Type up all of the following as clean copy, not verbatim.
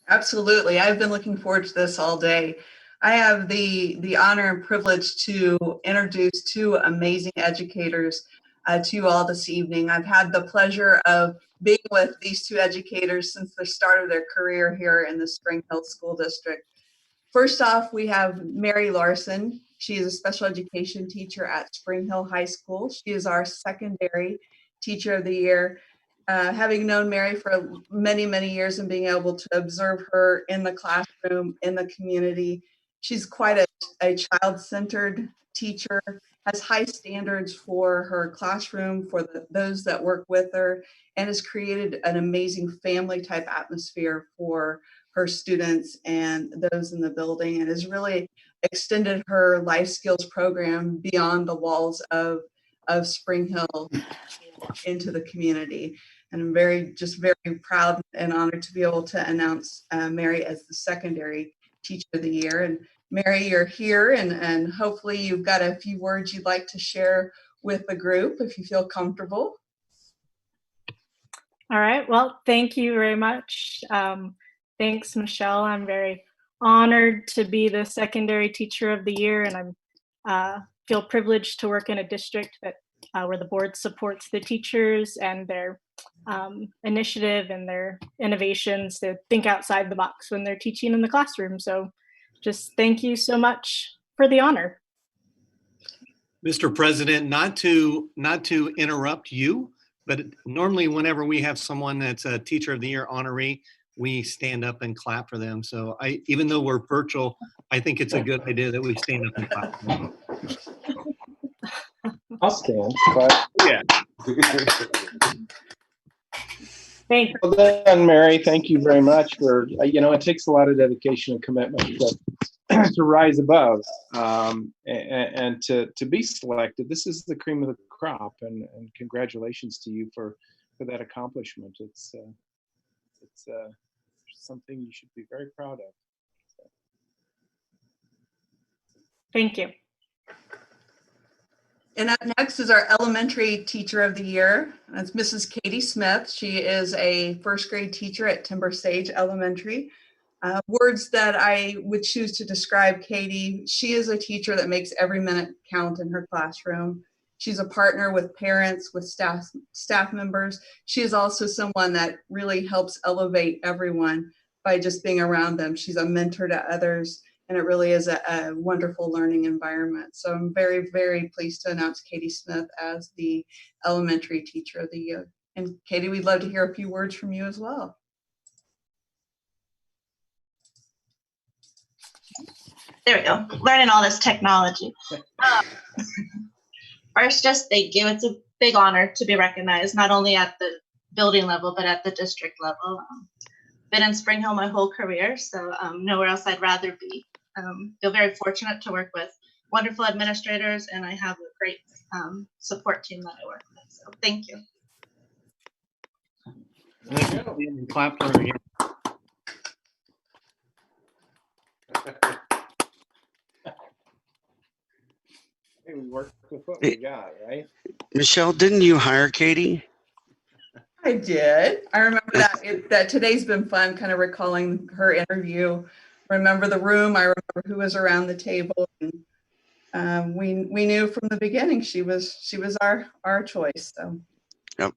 Absolutely. I've been looking forward to this all day. I have the honor and privilege to introduce two amazing educators to you all this evening. I've had the pleasure of being with these two educators since the start of their career here in the Spring Hill School District. First off, we have Mary Larson. She is a special education teacher at Spring Hill High School. She is our secondary teacher of the year. Having known Mary for many, many years and being able to observe her in the classroom, in the community, she's quite a child-centered teacher, has high standards for her classroom, for those that work with her, and has created an amazing family-type atmosphere for her students and those in the building, and has really extended her life skills program beyond the walls of Spring Hill into the community. And I'm very proud and honored to be able to announce Mary as the secondary teacher of the year. And Mary, you're here, and hopefully you've got a few words you'd like to share with the group if you feel comfortable. All right, well, thank you very much. Thanks, Michelle. I'm very honored to be the secondary teacher of the year, and I feel privileged to work in a district that where the board supports the teachers and their initiative and their innovations to think outside the box when they're teaching in the classroom. So just thank you so much for the honor. Mr. President, not to interrupt you, but normally whenever we have someone that's a Teacher of the Year honoree, we stand up and clap for them. So even though we're virtual, I think it's a good idea that we stand up and clap for them. I'll stand, but yeah. Thank you. Well done, Mary. Thank you very much for, it takes a lot of dedication and commitment to rise above and to be selected. This is the cream of the crop, and congratulations to you for that accomplishment. It's something you should be very proud of. Thank you. And up next is our elementary teacher of the year. That's Mrs. Katie Smith. She is a first grade teacher at Timber Sage Elementary. Words that I would choose to describe Katie: she is a teacher that makes every minute count in her classroom. She's a partner with parents, with staff members. She is also someone that really helps elevate everyone by just being around them. She's a mentor to others, and it really is a wonderful learning environment. So I'm very, very pleased to announce Katie Smith as the elementary teacher of the year. And Katie, we'd love to hear a few words from you as well. There we go. Learning all this technology. First, just thank you. It's a big honor to be recognized, not only at the building level, but at the district level. Been in Spring Hill my whole career, so nowhere else I'd rather be. Feel very fortunate to work with wonderful administrators, and I have a great support team that I work with. So thank you. Clap for her again. Hey, we work with what we got, right? Michelle, didn't you hire Katie? I did. I remember that today's been fun, kind of recalling her interview. Remember the room. I remember who was around the table. And we knew from the beginning she was our choice. So. Yep.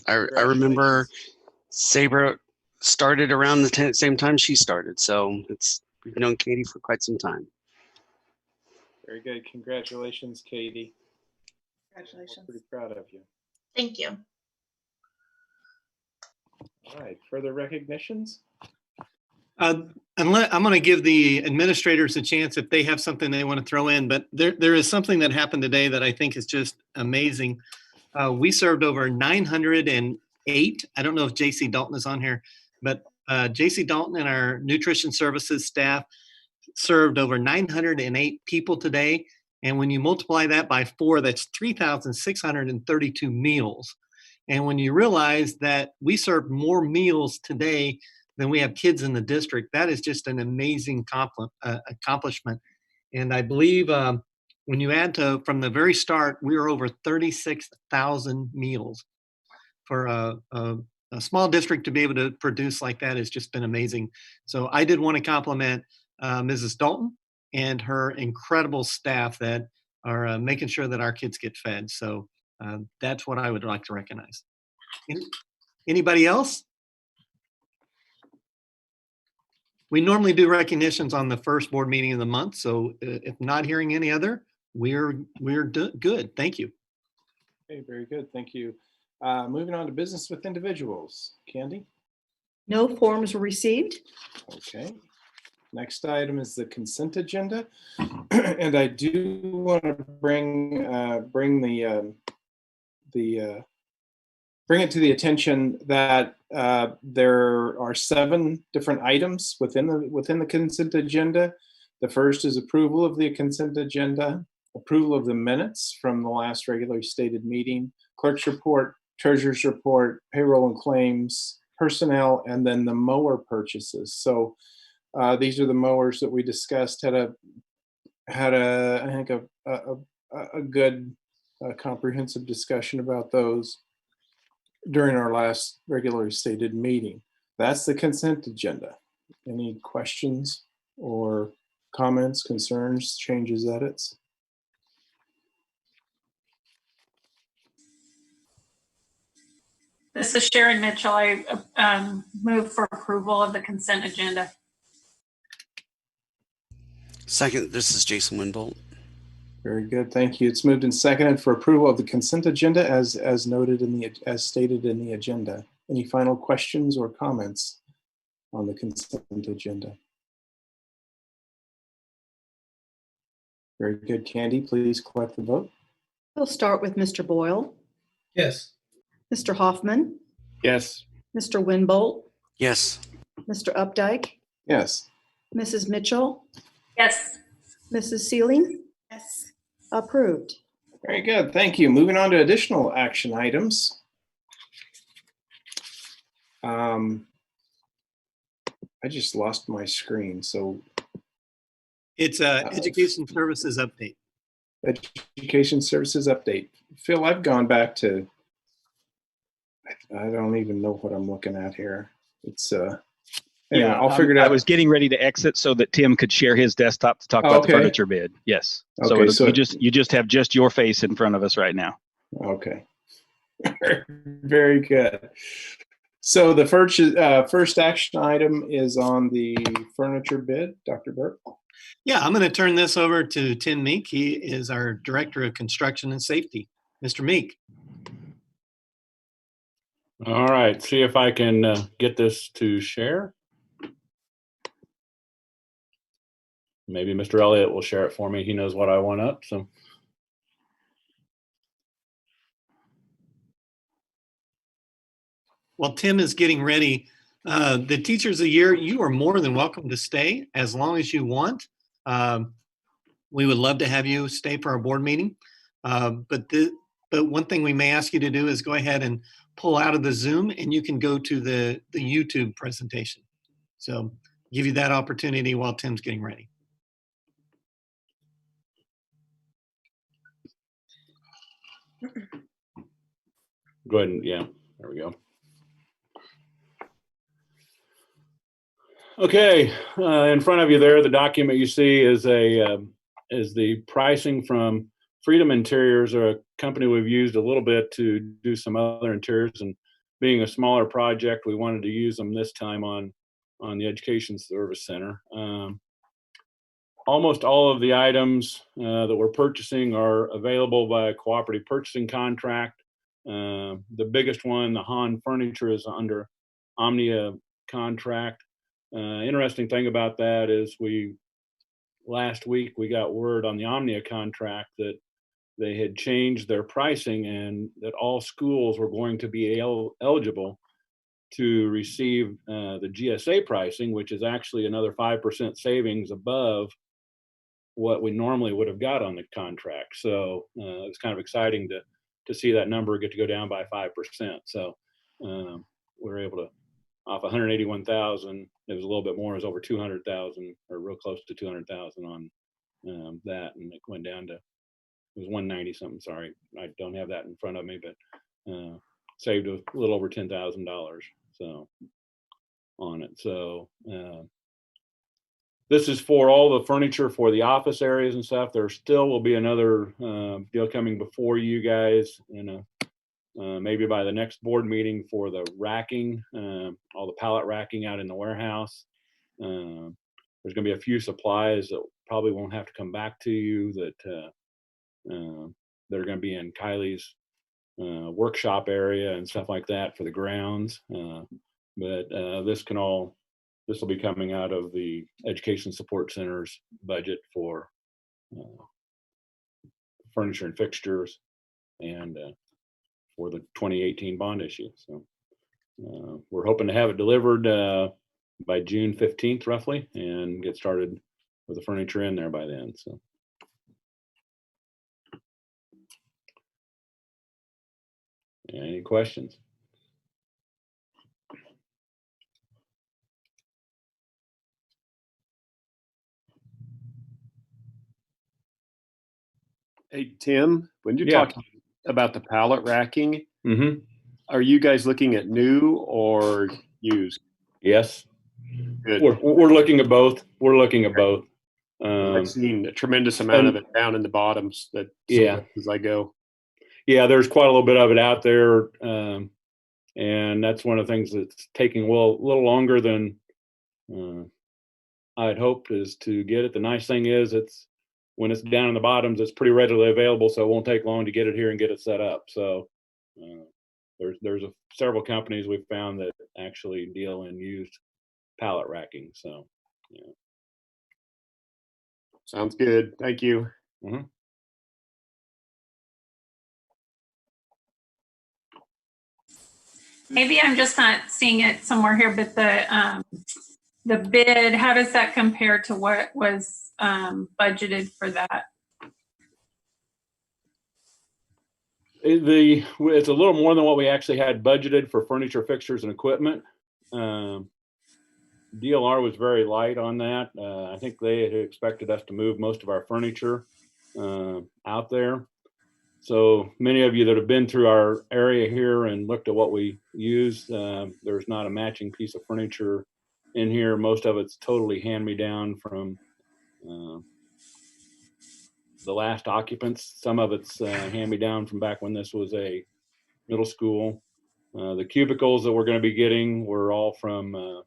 I remember Sabra started around the same time she started. So we've known Katie for quite some time. Very good. Congratulations, Katie. Congratulations. We're pretty proud of you. Thank you. All right. Further recognitions? I'm going to give the administrators a chance if they have something they want to throw in, but there is something that happened today that I think is just amazing. We served over 908. I don't know if JC Dalton is on here, but JC Dalton and our nutrition services staff served over 908 people today. And when you multiply that by 4, that's 3,632 meals. And when you realize that we served more meals today than we have kids in the district, that is just an amazing accomplishment. And I believe when you add from the very start, we were over 36,000 meals for a a small district to be able to produce like that has just been amazing. So I did want to compliment Mrs. Dalton and her incredible staff that are making sure that our kids get fed. So that's what I would like to recognize. Anybody else? We normally do recognitions on the first board meeting of the month. So if not hearing any other, we're good. Thank you. Okay, very good. Thank you. Moving on to business with individuals. Candy? No forms were received. Okay. Next item is the consent agenda. And I do want to bring it to the attention that there are 7 different items within the consent agenda. The first is approval of the consent agenda, approval of the minutes from the last regularly stated meeting, clerk's report, treasurer's report, payroll and claims, personnel, and then the mower purchases. So these are the mowers that we discussed. Had I think a good comprehensive discussion about those during our last regularly stated meeting. That's the consent agenda. Any questions or comments, concerns, changes, edits? This is Sharon Mitchell. I move for approval of the consent agenda. Second, this is Jason Winbolt. Very good, thank you. It's moved and seconded for approval of the consent agenda as stated in the agenda. Any final questions or comments on the consent agenda? Very good, Candy. Please collect the vote. We'll start with Mr. Boyle, Yes. Mr. Hoffman, Yes. Mr. Winbolt, Yes. Mr. Updike, Yes. Mrs. Mitchell, Yes. Mrs. Sealing. Yes. Approved. Very good, thank you. Moving on to additional action items. I just lost my screen, so. It's education services update. Education services update. Phil, I've gone back to, I don't even know what I'm looking at here. It's anyway, Yeah, I'll figure it out. I was getting ready to exit so that Tim could share his desktop to talk about the Okay. furniture bid. Yes. Okay, So so- you just have just your face in front of us right now. Okay. Very good. So the first action item is on the furniture bid. Dr. Burke. Yeah, I'm going to turn this over to Tim Meek. He is our Director of Construction and Safety. Mr. Meek. All right, see if I can get this to share. Maybe Mr. Elliott will share it for me. He knows what I want up, so. While Tim is getting ready, the Teachers of the Year, you are more than welcome to stay as long as you want. We would love to have you stay for our board meeting. But one thing we may ask you to do is go ahead and pull out of the Zoom and you can go to the YouTube presentation. So give you that opportunity while Tim's getting ready. Go ahead and, yeah, there we go. Okay, in front of you there, the document you see is the pricing from Freedom Interiors, a company we've used a little bit to do some other interiors, and being a smaller project, we wanted to use them this time on the Education Service Center. Almost all of the items that we're purchasing are available by a cooperative purchasing contract. The biggest one, the Han furniture, is under Omnia contract. Interesting thing about that is last week we got word on the Omnia contract that they had changed their pricing and that all schools were going to be eligible to receive the GSA pricing, which is actually another 5% savings above what we normally would have got on the contract. So it's kind of exciting to see that number get to go down by 5%. So we're able to, off 181,000, it was a little bit more, it was over 200,000 or real close to 200,000 on that. And it went down to, it was 190 something, sorry. I don't have that in front of me, but saved a little over $10,000 so on it. So this is for all the furniture for the office areas and stuff. There still will be another deal coming before you guys in maybe by the next board meeting for the racking, all the pallet racking out in the warehouse. There's going to be a few supplies that probably won't have to come back to you that that are going to be in Kylie's workshop area and stuff like that for the grounds. But this will be coming out of the Education Support Center's budget for furniture and fixtures and for the 2018 bond issue. So we're hoping to have it delivered by June 15th roughly and get started with the furniture in there by then. So. Any questions? Hey, Tim, when you're Yeah. talking about the pallet racking, Mm-hmm. are you guys looking at new or used? Yes. Good. We're looking at both. We're looking at both. I've seen a tremendous amount of and- it down in the bottoms that Yeah. as I go. Yeah, there's quite a little bit of it out there. And that's one of the things that's taking a little longer than I'd hoped is to get it. The nice thing is when it's down in the bottoms, it's pretty readily available, so it won't take long to get it here and get it set up. So there's several companies we've found that actually deal in used pallet racking. So yeah. Sounds good. Thank you. Mm-hmm. Maybe I'm just not seeing it somewhere here, but the bid, how does that compare to what was budgeted for that? It's a little more than what we actually had budgeted for furniture, fixtures, and equipment. DLR was very light on that. I think they had expected us to move most of our furniture out there. So many of you that have been through our area here and looked at what we use, there's not a matching piece of furniture in here. Most of it's totally hand-me-down from the last occupants. Some of it's hand-me-down from back when this was a middle school. The cubicles that we're going to be getting were all from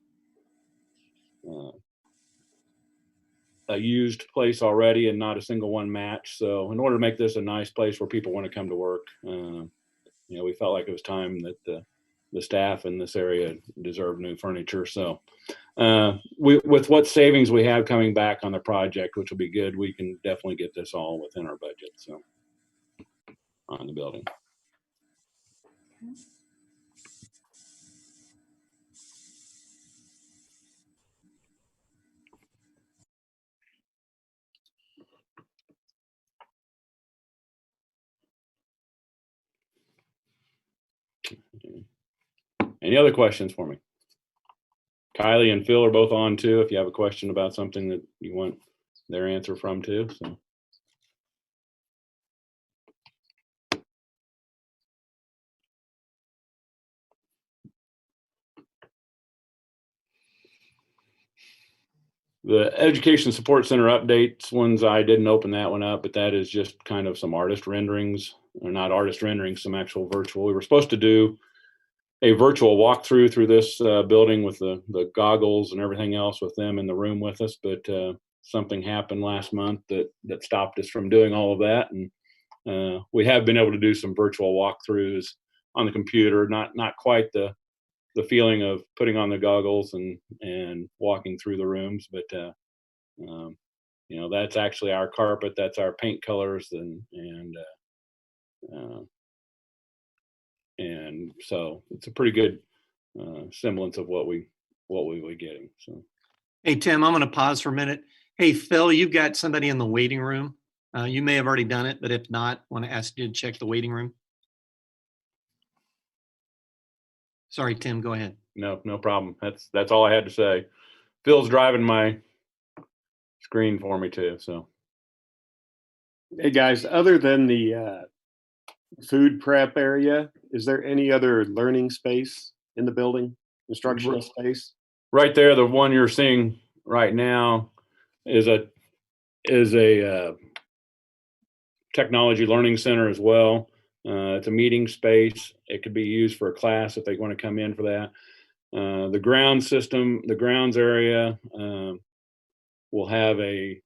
a used place already and not a single one match. So in order to make this a nice place where people want to come to work, we felt like it was time that the staff in this area deserve new furniture. So with what savings we have coming back on the project, which will be good, we can definitely get this all within our budget. So on the building. Any other questions for me? Kylie and Phil are both on too, if you have a question about something that you want their answer from too. So. The Education Support Center updates ones, I didn't open that one up, but that is just kind of some artist renderings, or not artist renderings, some actual virtual. We were supposed to do a virtual walkthrough through this building with the goggles and everything else with them in the room with us, but something happened last month that stopped us from doing all of that. And we have been able to do some virtual walkthroughs on the computer, not quite the feeling of putting on the goggles and walking through the rooms, but that's actually our carpet, that's our paint colors, and so it's a pretty good semblance of what we were getting. So, Hey, Tim, I'm going to pause for a minute. Hey, Phil, you've got somebody in the waiting room. You may have already done it, but if not, I want to ask you to check the waiting room. Sorry, Tim, go ahead. No problem. That's all I had to say. Phil's driving my screen for me too. So, Hey guys, other than the food prep area. Is there any other learning space in the building, instructional space? Right there, the one you're seeing right now is a technology learning center as well. It's a meeting space. It could be used for a class if they want to come in for that. The grounds area will have a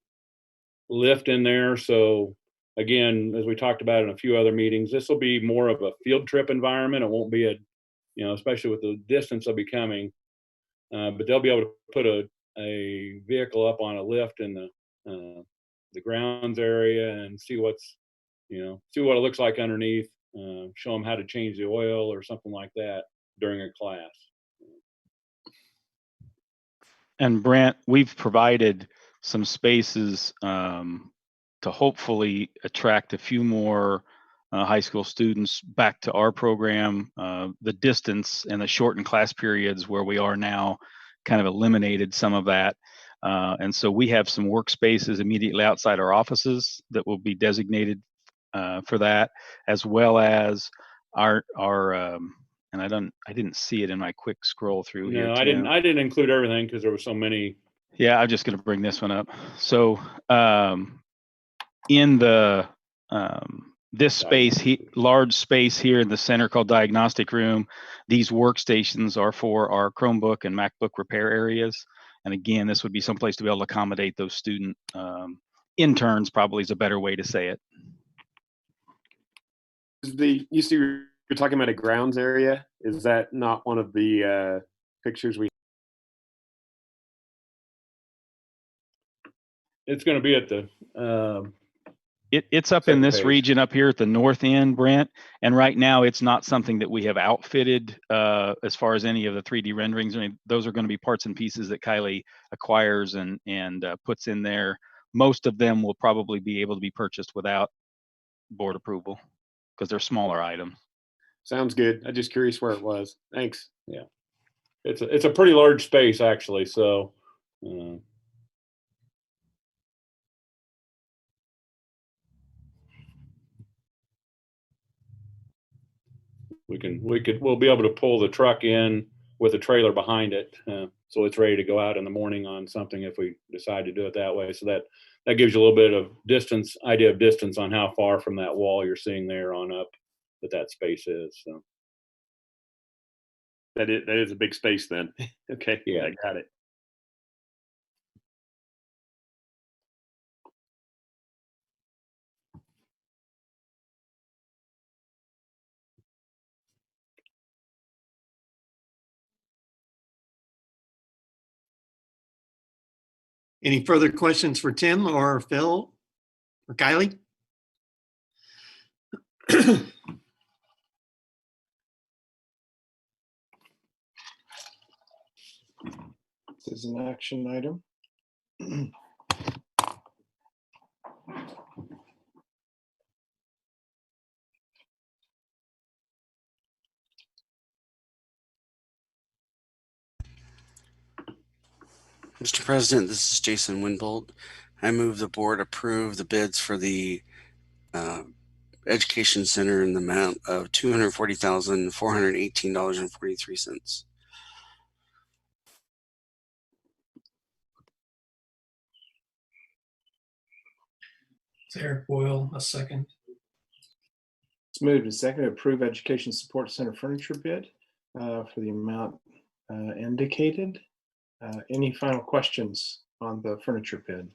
lift in there. So again, as we talked about in a few other meetings, this will be more of a field trip environment. It won't be especially with the distance they'll be coming, but they'll be able to put a vehicle up on a lift in the grounds area and see what it looks like underneath, show them how to change the oil or something like that during a class. And Brent, we've provided some spaces to hopefully attract a few more high school students back to our program. The distance and the shortened class periods where we are now kind of eliminated some of that. And so we have some workspaces immediately outside our offices that will be designated for that, as well as our and I didn't see it in my quick scroll through here. No, Tim. I didn't include everything because there were so many. Yeah, I'm just going to bring this one up. So in the this space, large space here in the center called Diagnostic Room, these workstations are for our Chromebook and MacBook repair areas. And again, this would be someplace to be able to accommodate those student interns, probably is a better way to say it. You see, you're talking about a grounds area. Is that not one of the pictures we? It's going to be at the. It's up in this page. region up here at the north end, Brent. And right now, it's not something that we have outfitted as far as any of the 3D renderings. I mean, those are going to be parts and pieces that Kylie acquires and puts in there. Most of them will probably be able to be purchased without board approval because they're smaller items. Sounds good. I'm just curious where it was. Thanks. Yeah, it's a pretty large space actually. So. We'll be able to pull the truck in with a trailer behind it, so it's ready to go out in the morning on something if we decide to do it that way. So that gives you a little bit of idea of distance on how far from that wall you're seeing there on up that space is. So that is a big space then. Okay, yeah, I got it. Any further questions for Tim or Phil or Kylie? This is an action item. Mr. President, this is Jason Winbolt. I move the board approve the bids for the Education Center in the amount of $240,418.43. It's Eric Boyle, a second. It's moved and seconded to approve Education Support Center furniture bid for the amount indicated. Any final questions on the furniture bid?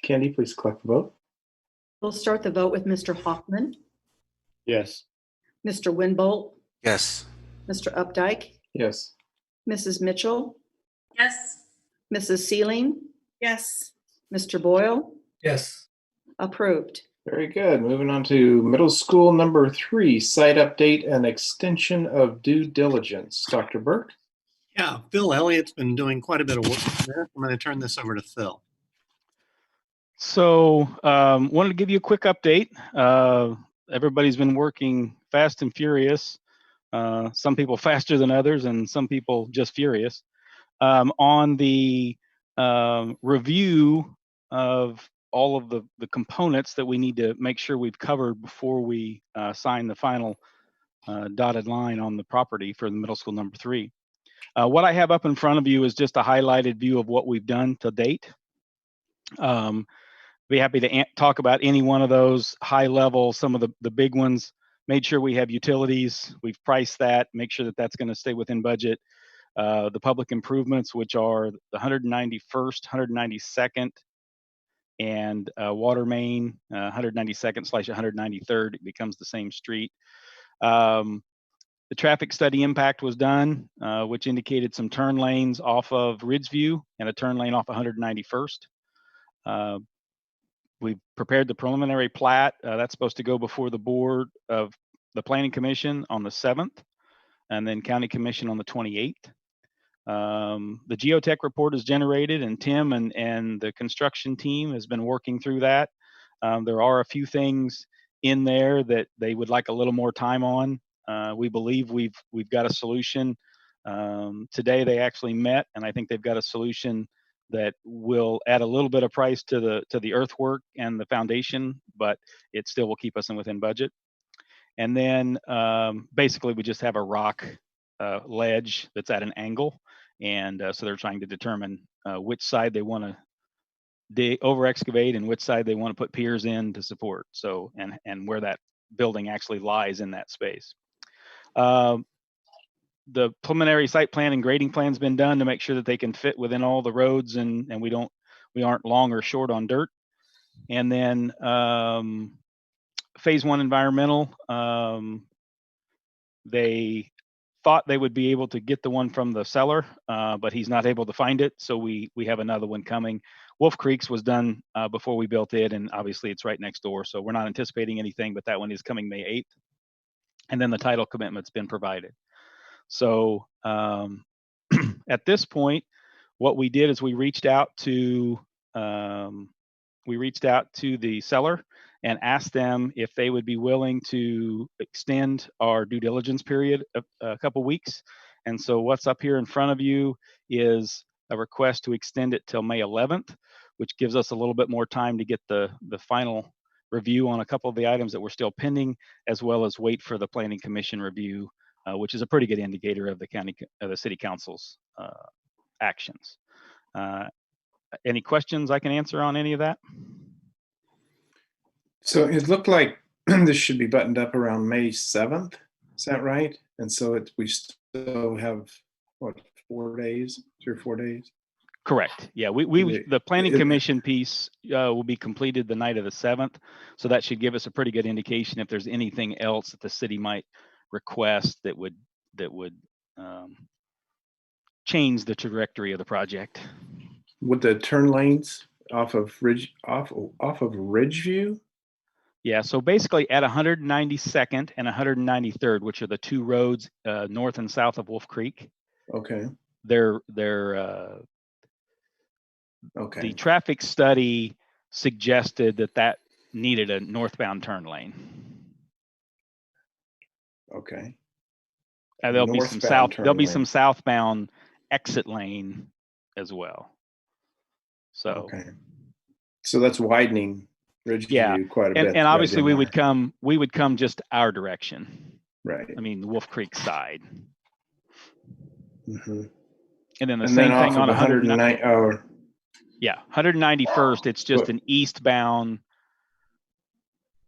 Candy, please collect the vote. We'll start the vote with Mr. Hoffman, Yes. Mr. Winbolt, Yes. Mr. Updike, Yes. Mrs. Mitchell, Yes. Mrs. Sealing, Yes. Mr. Boyle, Yes. approved. Very good. Moving on to middle school number 3, site update and extension of due diligence. Dr. Burke? Yeah, Phil Elliott's been doing quite a bit of work there. I'm going to turn this over to Phil. So wanted to give you a quick update. Everybody's been working fast and furious. Some people faster than others and some people just furious. On the review of all of the components that we need to make sure we've covered before we sign the final dotted line on the property for the middle school number 3. What I have up in front of you is just a highlighted view of what we've done to date. Be happy to talk about any one of those high level, some of the big ones. Made sure we have utilities. We've priced that, make sure that that's going to stay within budget. The public improvements, which are the 191st, 192nd, and water main, 192nd/193rd. It becomes the same street. The traffic study impact was done, which indicated some turn lanes off of Ridgeview and a turn lane off 191st. We've prepared the preliminary plat. That's supposed to go before the board of the Planning Commission on the 7th, and then County Commission on the 28th. The Geotech Report is generated, and Tim and the construction team has been working through that. There are a few things in there that they would like a little more time on. We believe we've got a solution. Today they actually met, and I think they've got a solution that will add a little bit of price to the earthwork and the foundation, but it still will keep us within budget. And then basically we just have a rock ledge that's at an angle, and so they're trying to determine which side they want to over excavate and which side they want to put piers in to support. So and where that building actually lies in that space. The preliminary site plan and grading plan's been done to make sure that they can fit within all the roads, and we aren't long or short on dirt. And then phase 1 environmental, they thought they would be able to get the one from the seller, but he's not able to find it, so we have another one coming. Wolf Creek's was done before we built it, and obviously it's right next door, so we're not anticipating anything, but that one is coming May 8th. And then the title commitment's been provided. So at this point, what we did is we reached out to the seller and asked them if they would be willing to extend our due diligence period a couple weeks. And so what's up here in front of you is a request to extend it till May 11th, which gives us a little bit more time to get the final review on a couple of the items that were still pending, as well as wait for the Planning Commission review, which is a pretty good indicator of the City Council's actions. Any questions I can answer on any of that? So it looked like this should be buttoned up around May 7th. Is that right? And so we still have, what, 4 days, 3 or 4 days? Correct. Yeah, the Planning Commission piece will be completed the night of the 7th. So that should give us a pretty good indication if there's anything else that the city might request that would change the trajectory of the project. With the turn lanes off of Ridgeview? Yeah, so basically at 192nd and 193rd, which are the two roads north and south of Wolf Creek. Okay. Okay. The traffic study suggested that needed a northbound turn lane. Okay. There'll be some southbound exit lane as well. So okay. So that's widening Ridgeview quite a bit. And obviously we would come just our direction. Right. I mean the Wolf Creek side. Mm-hmm. And then same thing on 109. Oh. Yeah, 191st. It's just an eastbound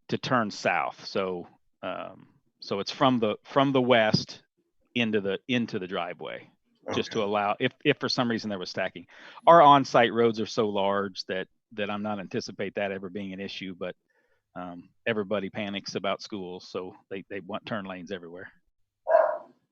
to turn south. So so it's from the west into the driveway, just to allow if for some reason there was stacking. Our on-site roads are so large that I'm not anticipate that ever being an issue, but everybody panics about schools, so they want turn lanes everywhere.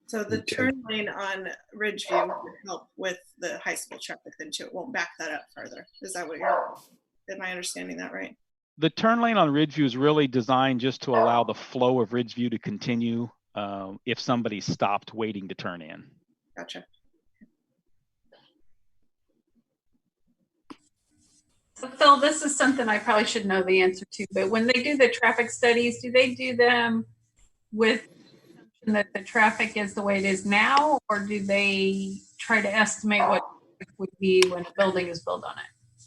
So the turn lane on Ridgeview would help with the high school traffic then too. It won't back that up further. Is that what am I understanding that right? The turn lane on Ridgeview is really designed just to allow the flow of Ridgeview to continue if somebody stopped waiting to turn in. Gotcha. So Phil, this is something I probably should know the answer to, but when they do the traffic studies, do they do them with that the traffic is the way it is now, or do they try to estimate what it would be when a building is built on it?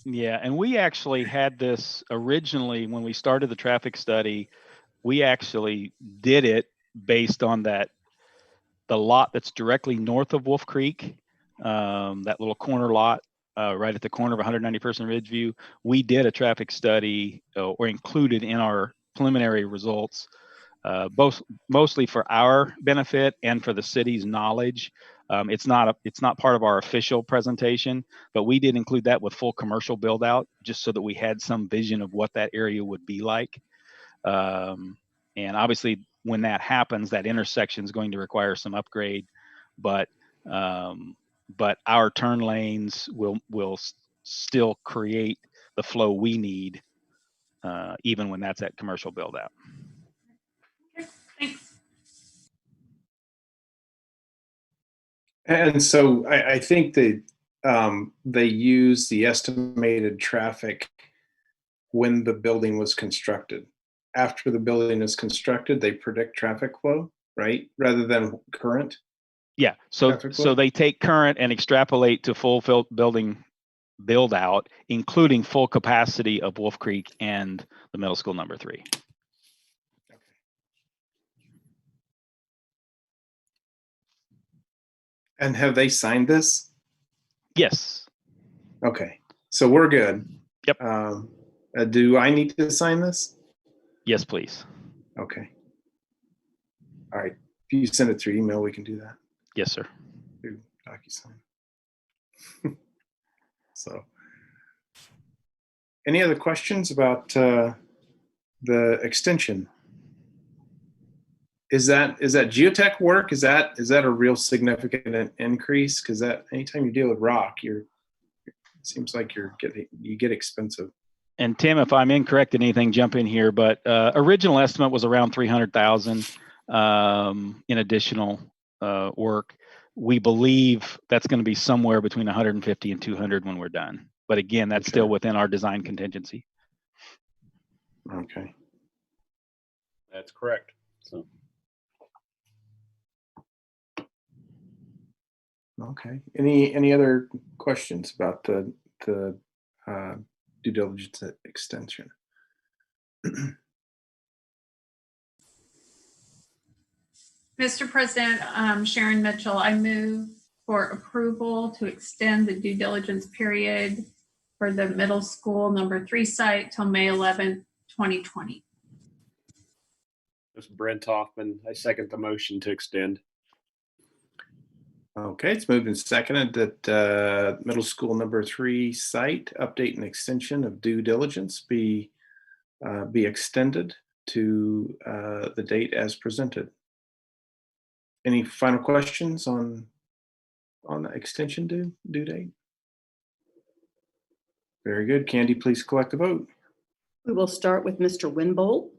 Yeah, and we actually had this originally when we started the traffic study. We actually did it based on the lot that's directly north of Wolf Creek, that little corner lot right at the corner of 191st and Ridgeview. We did a traffic study or included in our preliminary results, mostly for our benefit and for the city's knowledge. It's not part of our official presentation, but we did include that with full commercial build out just so that we had some vision of what that area would be like. And obviously, when that happens, that intersection is going to require some upgrade, but our turn lanes will still create the flow we need, even when that's at commercial build out. Thanks. And so I think that they use the estimated traffic when the building was constructed. After the building is constructed, they predict traffic flow, right? Rather than current. Yeah. So they take current and extrapolate to full building build out, including full capacity of Wolf Creek and the middle school number 3. And have they signed this? Yes. Okay. So we're good. Yep. Do I need to sign this? Yes, please. Okay. All right. If you send it through email, we can do that. Yes, sir. Through DocuSign. So, any other questions about the extension? Is that geotech work? Is that a real significant increase? Because that anytime you deal with rock, it seems like you get expensive. And Tim, if I'm incorrect in anything, jump in here. But original estimate was around 300,000 in additional work. We believe that's going to be somewhere between 150 and 200 when we're done. But again, that's still within our design contingency. Okay. That's correct. So. Okay. Any other questions about the due diligence extension? Mr. President, Sharon Mitchell, I move for approval to extend the due diligence period for the middle school number 3 site till May 11th, 2020. This is Brent Hoffman. I second the motion to extend. Okay, it's moved and seconded that middle school number 3 site update and extension of due diligence be extended to the date as presented. Any final questions on the extension due date? Very good. Candy, please collect the vote. We will start with Mr. Winbolt,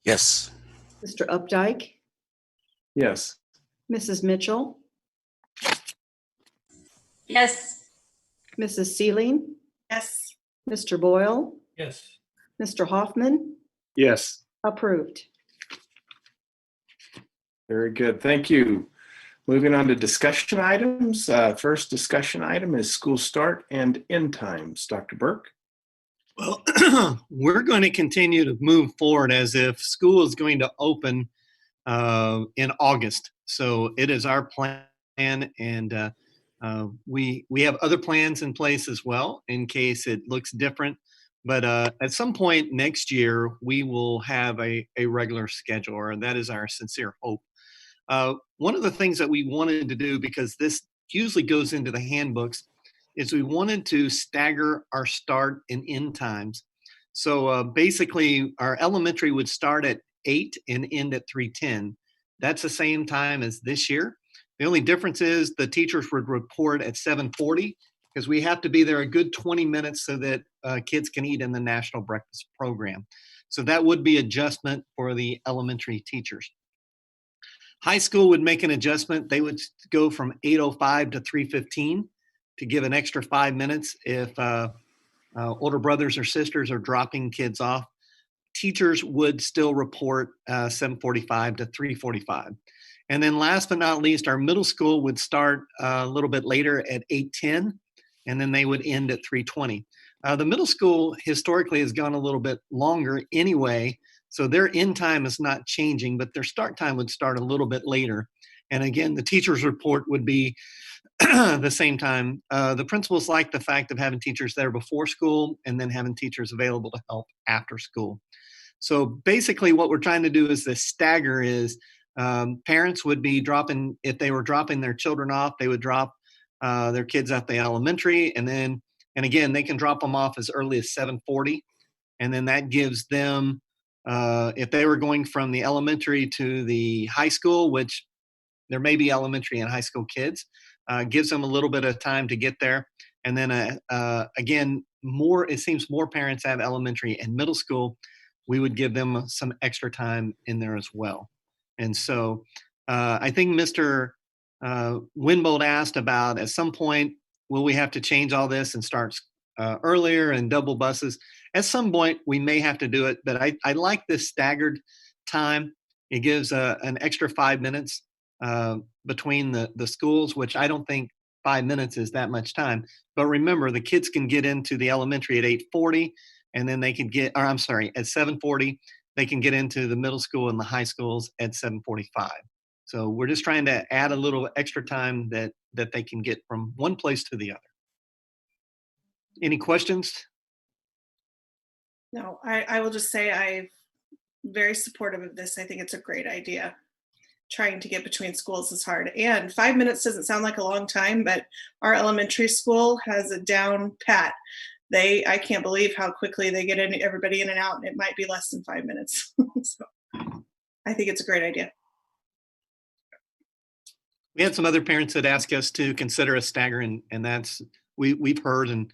Yes. Mr. Updike, Yes. Mrs. Mitchell, Yes. Mrs. Sealing, Yes. Mr. Boyle, Yes. Mr. Hoffman, Yes. approved. Very good. Thank you. Moving on to discussion items. First discussion item is school start and end times. Dr. Burke. Well, we're going to continue to move forward as if school is going to open in August. So it is our plan, and we have other plans in place as well in case it looks different. But at some point next year, we will have a regular schedule, and that is our sincere hope. One of the things that we wanted to do, because this usually goes into the handbooks, is we wanted to stagger our start and end times. So basically, our elementary would start at 8 and end at 3:10. That's the same time as this year. The only difference is the teachers would report at 7:40 because we have to be there a good 20 minutes so that kids can eat in the National Breakfast Program. So that would be adjustment for the elementary teachers. High school would make an adjustment. They would go from 8:05 to 3:15 to give an extra 5 minutes if older brothers or sisters are dropping kids off. Teachers would still report 7:45 to 3:45. And then last but not least, our middle school would start a little bit later at 8:10, and then they would end at 3:20. The middle school historically has gone a little bit longer anyway, so their end time is not changing, but their start time would start a little bit later. And again, the teacher's report would be the same time. The principals like the fact of having teachers there before school and then having teachers available to help after school. So basically what we're trying to do is the stagger is parents would be dropping, if they were dropping their children off, they would drop their kids at the elementary, and again, they can drop them off as early as 7:40. And then that gives them, if they were going from the elementary to the high school, which there may be elementary and high school kids, gives them a little bit of time to get there. And then again, it seems more parents have elementary and middle school. We would give them some extra time in there as well. And so I think Mr. Winbold asked about, at some point, will we have to change all this and start earlier and double buses? At some point, we may have to do it, but I like this staggered time. It gives an extra 5 minutes between the schools, which I don't think 5 minutes is that much time. But remember, the kids can get into the elementary at 8:40, and then they can get, or I'm sorry, at 7:40, they can get into the middle school and the high schools at 7:45. So we're just trying to add a little extra time that they can get from one place to the other. Any questions? No, I will just say I'm very supportive of this. I think it's a great idea. Trying to get between schools is hard. And 5 minutes doesn't sound like a long time, but our elementary school has a down pat. I can't believe how quickly they get everybody in and out, and it might be less than 5 minutes. So I think it's a great idea. We had some other parents that asked us to consider a stagger, and that's, we've heard, and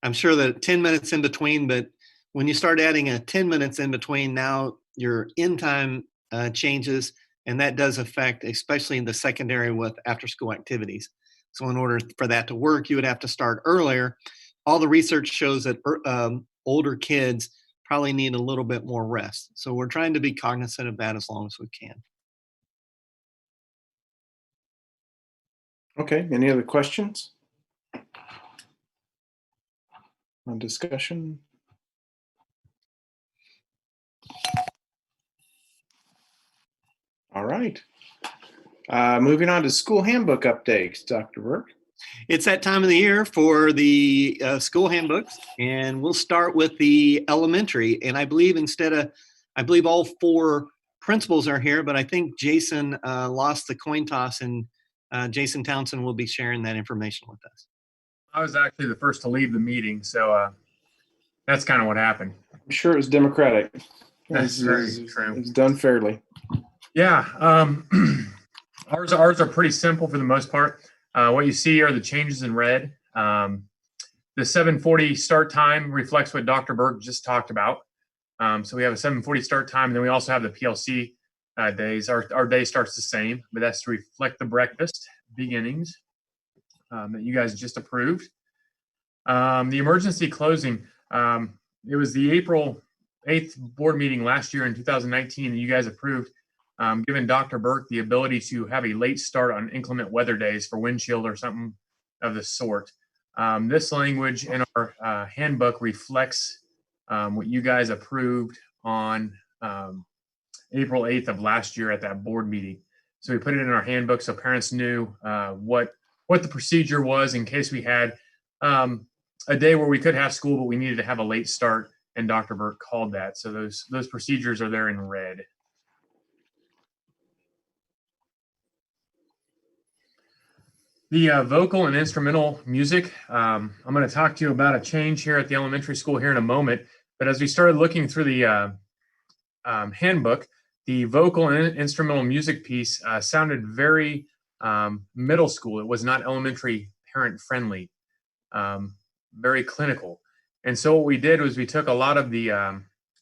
I'm sure that 10 minutes in between, but when you start adding a 10 minutes in between, now your end time changes, and that does affect, especially in the secondary with after school activities. So in order for that to work, you would have to start earlier. All the research shows that older kids probably need a little bit more rest. So we're trying to be cognizant of that as long as we can. Okay, any other questions on discussion? All right. Moving on to school handbook updates, Dr. Burke. It's that time of the year for the school handbooks, and we'll start with the elementary. And I believe all 4 principals are here, but I think Jason lost the coin toss, and Jason Townsend will be sharing that information with us. I was actually the first to leave the meeting, so that's kind of what happened. I'm sure it was democratic. That's very true. It's done fairly. Yeah, ours are pretty simple for the most part. What you see are the changes in red. The 7:40 start time reflects what Dr. Berg just talked about. So we have a 7:40 start time, and then we also have the PLC days. Our day starts the same, but that's to reflect the breakfast beginnings that you guys just approved. The emergency closing, it was the April 8th board meeting last year in 2019 that you guys approved, giving Dr. Burke the ability to have a late start on inclement weather days for windshield or something of the sort. This language in our handbook reflects what you guys approved on April 8th of last year at that board meeting. So we put it in our handbook so parents knew what the procedure was in case we had a day where we could have school, but we needed to have a late start, and Dr. Burke called that. So those procedures are there in red. The vocal and instrumental music, I'm going to talk to you about a change here at the elementary school here in a moment. But as we started looking through the handbook, the vocal and instrumental music piece sounded very middle school. It was not elementary parent friendly, very clinical. And so what we did was we took a lot of the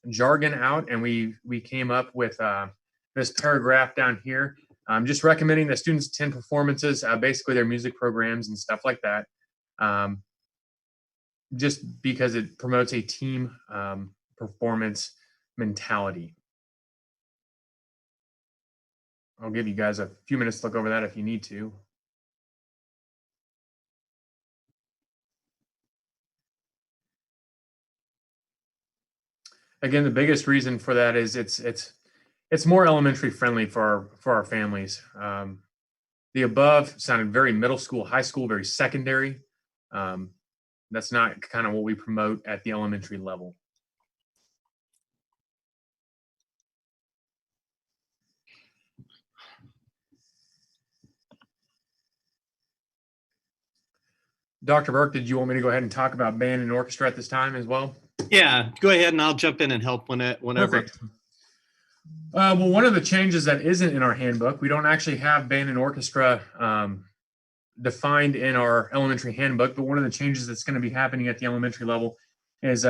jargon out, and we came up with this paragraph down here. Just recommending that students attend performances, basically their music programs and stuff like that, just because it promotes a team performance mentality. I'll give you guys a few minutes to look over that if you need to. again, the biggest reason for that is it's more elementary friendly for our families. The above sounded very middle school, high school, very secondary. That's not kind of what we promote at the elementary level. Dr. Burke, did you want me to go ahead and talk about band and orchestra at this time as well? Yeah, go ahead and I'll jump in and help whenever. Perfect. Well, one of the changes that isn't in our handbook, we don't actually have band and orchestra defined in our elementary handbook, but one of the changes that's going to be happening at the elementary level is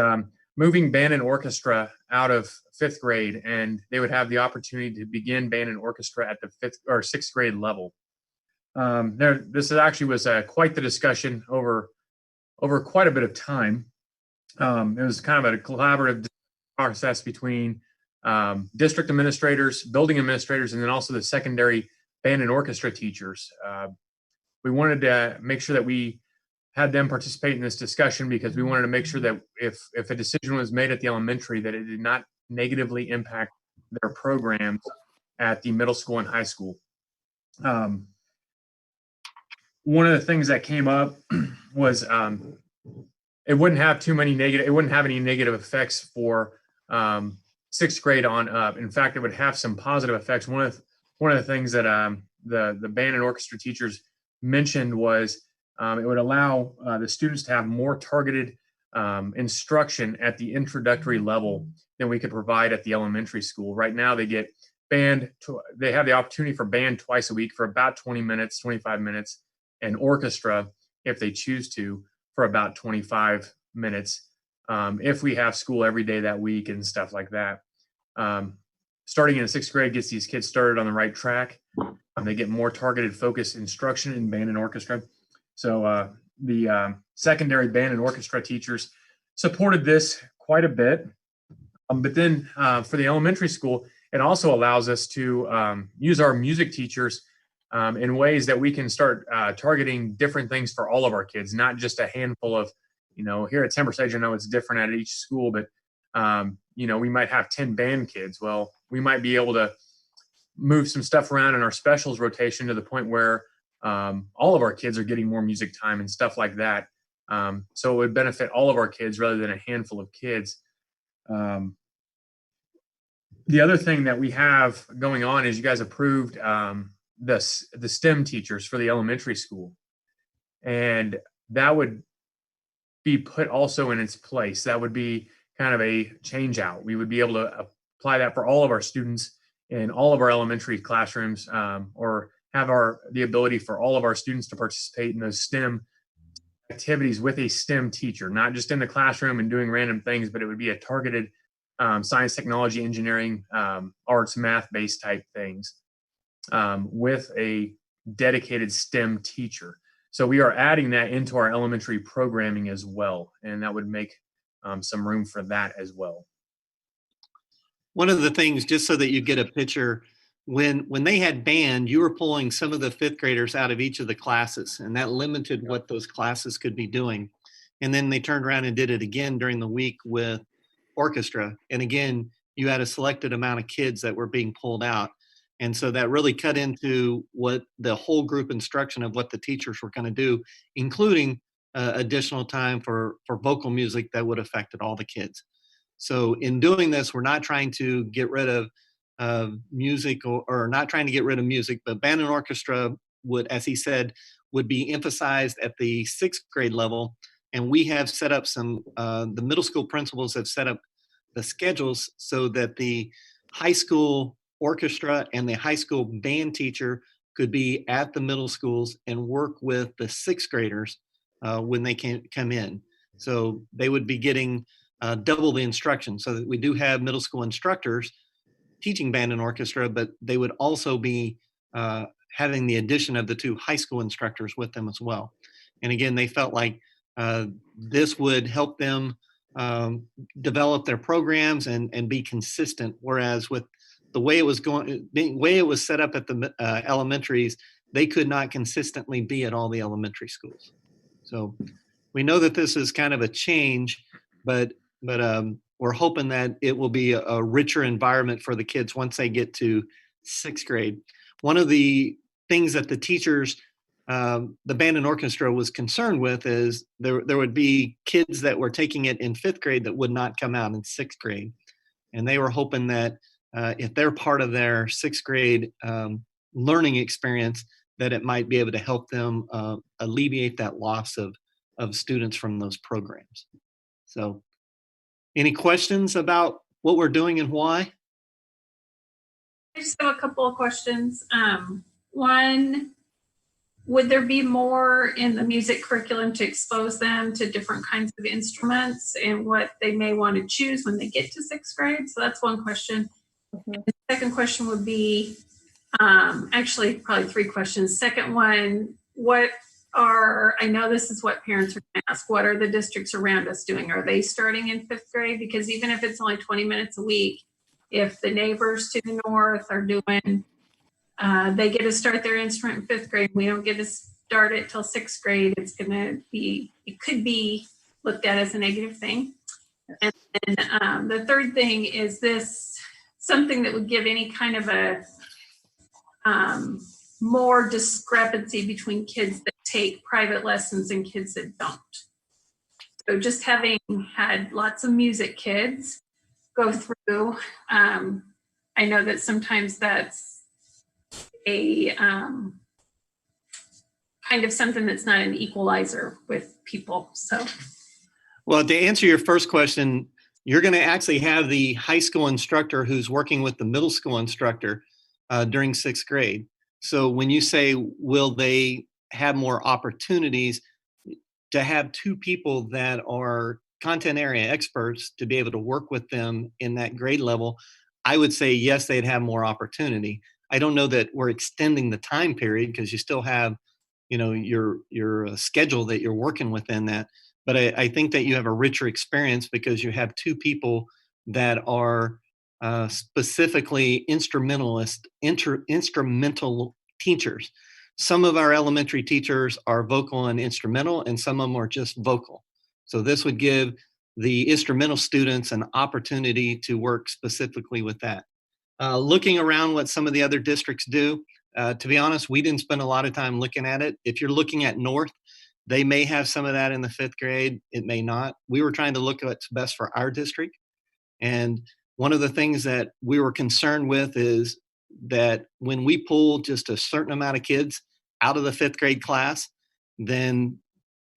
moving band and orchestra out of 5th grade, and they would have the opportunity to begin band and orchestra at the 5th or 6th grade level. This actually was quite the discussion over quite a bit of time. It was kind of a collaborative process between district administrators, building administrators, and then also the secondary band and orchestra teachers. We wanted to make sure that we had them participate in this discussion because we wanted to make sure that if a decision was made at the elementary, that it did not negatively impact their programs at the middle school and high school. One of the things that came up was it wouldn't have any negative effects for 6th grade on up. In fact, it would have some positive effects. One of the things that the band and orchestra teachers mentioned was it would allow the students to have more targeted instruction at the introductory level than we could provide at the elementary school. Right now, they get band. They have the opportunity for band twice a week for about 20 minutes, 25 minutes, and orchestra, if they choose to, for about 25 minutes. If we have school every day that week and stuff like that. Starting in 6th grade gets these kids started on the right track. They get more targeted, focused instruction in band and orchestra. So the secondary band and orchestra teachers supported this quite a bit. But then for the elementary school, it also allows us to use our music teachers in ways that we can start targeting different things for all of our kids, not just a handful of, here at Timber Sage, I know it's different at each school, but, we might have 10 band kids. Well, we might be able to move some stuff around in our specials rotation to the point where all of our kids are getting more music time and stuff like that. So it would benefit all of our kids rather than a handful of kids. The other thing that we have going on is you guys approved the STEM teachers for the elementary school, and that would be put also in its place. That would be kind of a change out. We would be able to apply that for all of our students in all of our elementary classrooms, or have the ability for all of our students to participate in those STEM activities with a STEM teacher, not just in the classroom and doing random things, but it would be a targeted science, technology, engineering, arts, math-based type things with a dedicated STEM teacher. So we are adding that into our elementary programming as well, and that would make some room for that as well. One of the things, just so that you get a picture, when they had band, you were pulling some of the 5th graders out of each of the classes, and that limited what those classes could be doing. And then they turned around and did it again during the week with orchestra. And again, you had a selected amount of kids that were being pulled out. And so that really cut into what the whole group instruction of what the teachers were going to do, including additional time for vocal music that would have affected all the kids. So in doing this, we're not trying to get rid of music or not trying to get rid of music, but band and orchestra would, as he said, would be emphasized at the 6th grade level. And we have set up the middle school principals have set up the schedules so that the high school orchestra and the high school band teacher could be at the middle schools and work with the 6th graders when they can come in. So they would be getting double the instruction, so that we do have middle school instructors teaching band and orchestra, but they would also be having the addition of the 2 high school instructors with them as well. And again, they felt like this would help them develop their programs and be consistent. Whereas with the way it was set up at the elementaries, they could not consistently be at all the elementary schools. So we know that this is kind of a change, but we're we're hoping that it will be a richer environment for the kids once they get to 6th grade. One of the things that the teachers, the band and orchestra was concerned with is there would be kids that were taking it in 5th grade that would not come out in 6th grade. And they were hoping that if they're part of their 6th grade learning experience, that it might be able to help them alleviate that loss of students from those programs. So any questions about what we're doing and why? I just have a couple of questions. One, would there be more in the music curriculum to expose them to different kinds of instruments and what they may want to choose when they get to 6th grade? So that's one question. The second question would be, actually probably 3 questions. Second one, I know this is what parents are going to ask, what are the districts around us doing? Are they starting in 5th grade? Because even if it's only 20 minutes a week, if the neighbors to the north are doing, they get to start their instrument in 5th grade. We don't get to start it till 6th grade. It could be looked at as a negative thing. And then the third thing, is this something that would give any kind of a more discrepancy between kids that take private lessons and kids that don't? So just having had lots of music kids go through, I know that sometimes that's a kind of something that's not an equalizer with people. So, well, to answer your first question, you're going to actually have the high school instructor who's working with the middle school instructor during 6th grade. So when you say, will they have more opportunities to have 2 people that are content area experts to be able to work with them in that grade level, I would say yes, they'd have more opportunity. I don't know that we're extending the time period because you still have, your schedule that you're working within that. But I think that you have a richer experience because you have 2 people that are specifically instrumental teachers. Some of our elementary teachers are vocal and instrumental, and some of them are just vocal. So this would give the instrumental students an opportunity to work specifically with that. Looking around what some of the other districts do, to be honest, we didn't spend a lot of time looking at it. If you're looking at North, they may have some of that in the 5th grade. It may not. We were trying to look at what's best for our district. And one of the things that we were concerned with is that when we pull just a certain amount of kids out of the 5th grade class, then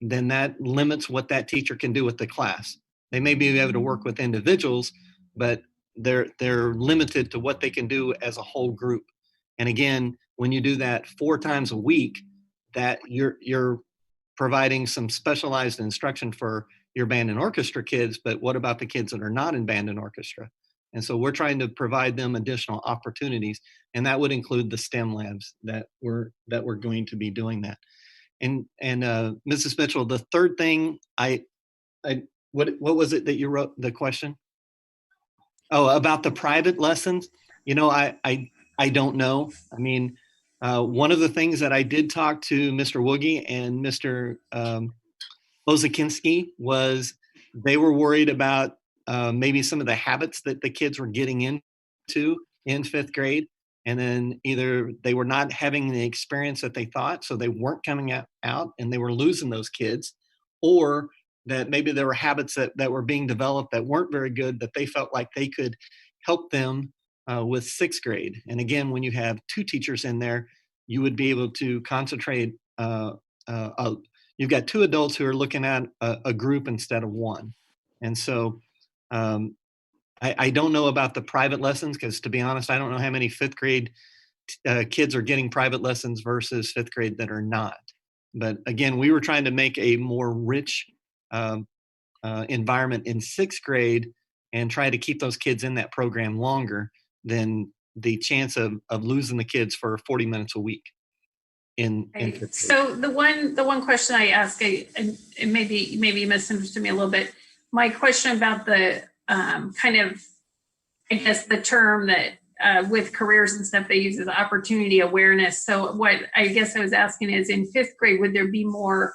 that limits what that teacher can do with the class. They may be able to work with individuals, but they're limited to what they can do as a whole group. And again, when you do that 4 times a week, that you're providing some specialized instruction for your band and orchestra kids, but what about the kids that are not in band and orchestra? And so we're trying to provide them additional opportunities, and that would include the STEM labs that we're going to be doing that. And Mrs. Mitchell, the third thing, what was it that you wrote the question? Oh, about the private lessons. I don't know. I mean, one of the things that I did talk to Mr. Woogie and Mr. Ozakinski was they were worried about maybe some of the habits that the kids were getting into in 5th grade. And then either they were not having the experience that they thought, so they weren't coming out and they were losing those kids, or that maybe there were habits that were being developed that weren't very good, that they felt like they could help them with 6th grade. And again, when you have 2 teachers in there, you would be able to concentrate. You've got 2 adults who are looking at a group instead of 1. And so I don't know about the private lessons because, to be honest, I don't know how many 5th grade kids are getting private lessons versus 5th grade that are not. But again, we were trying to make a more rich environment in 6th grade and try to keep those kids in that program longer than the chance of losing the kids for 40 minutes a week. So the one question I ask, and maybe you misunderstood me a little bit. My question about the kind of, I guess, the term that with careers and stuff they use is opportunity awareness. So what I guess I was asking is, in 5th grade, would there be more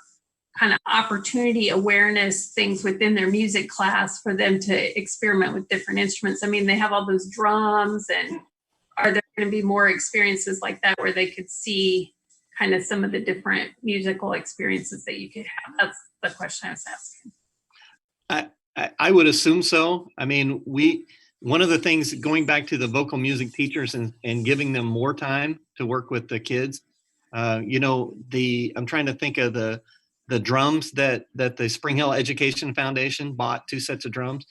kind of opportunity awareness things within their music class for them to experiment with different instruments? I mean, they have all those drums, and are there going to be more experiences like that where they could see kind of some of the different musical experiences that you could have? That's the question I was asking. I would assume so. I mean, one of the things, going back to the vocal music teachers and giving them more time to work with the kids, I'm trying to think of the drums that the Spring Hill Education Foundation bought, 2 sets of drums.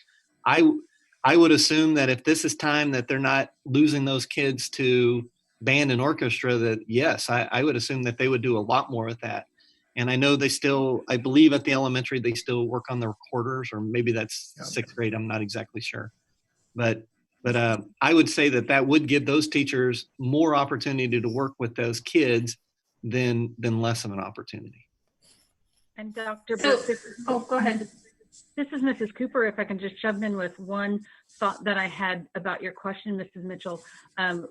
I would assume that if this is time that they're not losing those kids to band and orchestra, that yes, I would assume that they would do a lot more with that. And I know I believe at the elementary, they still work on the recorders, or maybe that's 6th grade. I'm not exactly sure. But I would say that would give those teachers more opportunity to work with those kids than less of an opportunity. And Dr. So, Burke, go ahead. This is Mrs. Cooper. If I can just jump in with one thought that I had about your question, Mrs. Mitchell.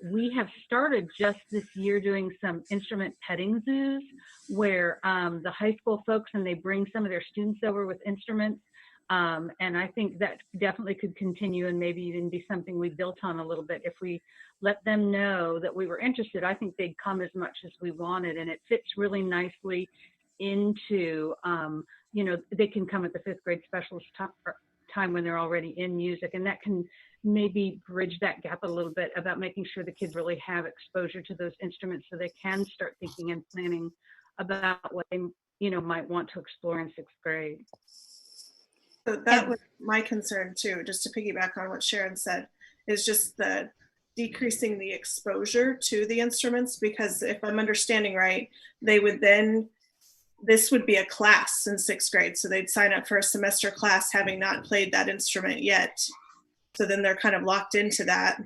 We have started just this year doing some instrument petting zoos where the high school folks, and they bring some of their students over with instruments. And I think that definitely could continue and maybe even be something we built on a little bit. If we let them know that we were interested, I think they'd come as much as we wanted. And it fits really nicely into, they can come at the 5th grade specialist time when they're already in music. And that can maybe bridge that gap a little bit about making sure the kids really have exposure to those instruments so they can start thinking and planning about what they, might want to explore in 6th grade. So that was my concern too, just to piggyback on what Sharon said, is just the decreasing the exposure to the instruments, because if I'm understanding right, this would be a class in 6th grade. So they'd sign up for a semester class having not played that instrument yet. So then they're kind of locked into that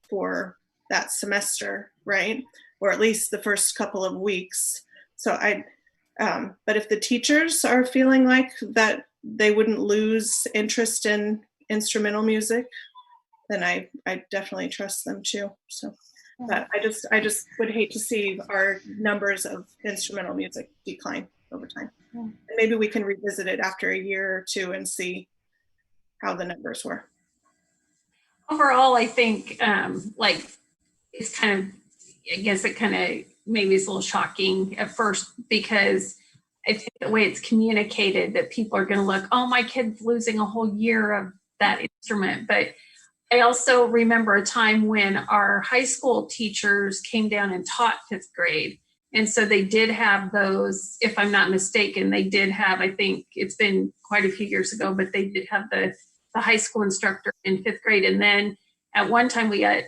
for that semester, right? Or at least the first couple of weeks. So but if the teachers are feeling like that they wouldn't lose interest in instrumental music, then I definitely trust them too. So, but I just would hate to see our numbers of instrumental music decline over time. And maybe we can revisit it after a year or 2 and see how the numbers were. Overall, I think it's kind of, I guess it kind of maybe is a little shocking at first, because I think the way it's communicated that people are going to look, oh, my kid's losing a whole year of that instrument. But I also remember a time when our high school teachers came down and taught 5th grade. And so they did have those, if I'm not mistaken, they did have, I think it's been quite a few years ago, but they did have the high school instructor in 5th grade. And then at one time we got,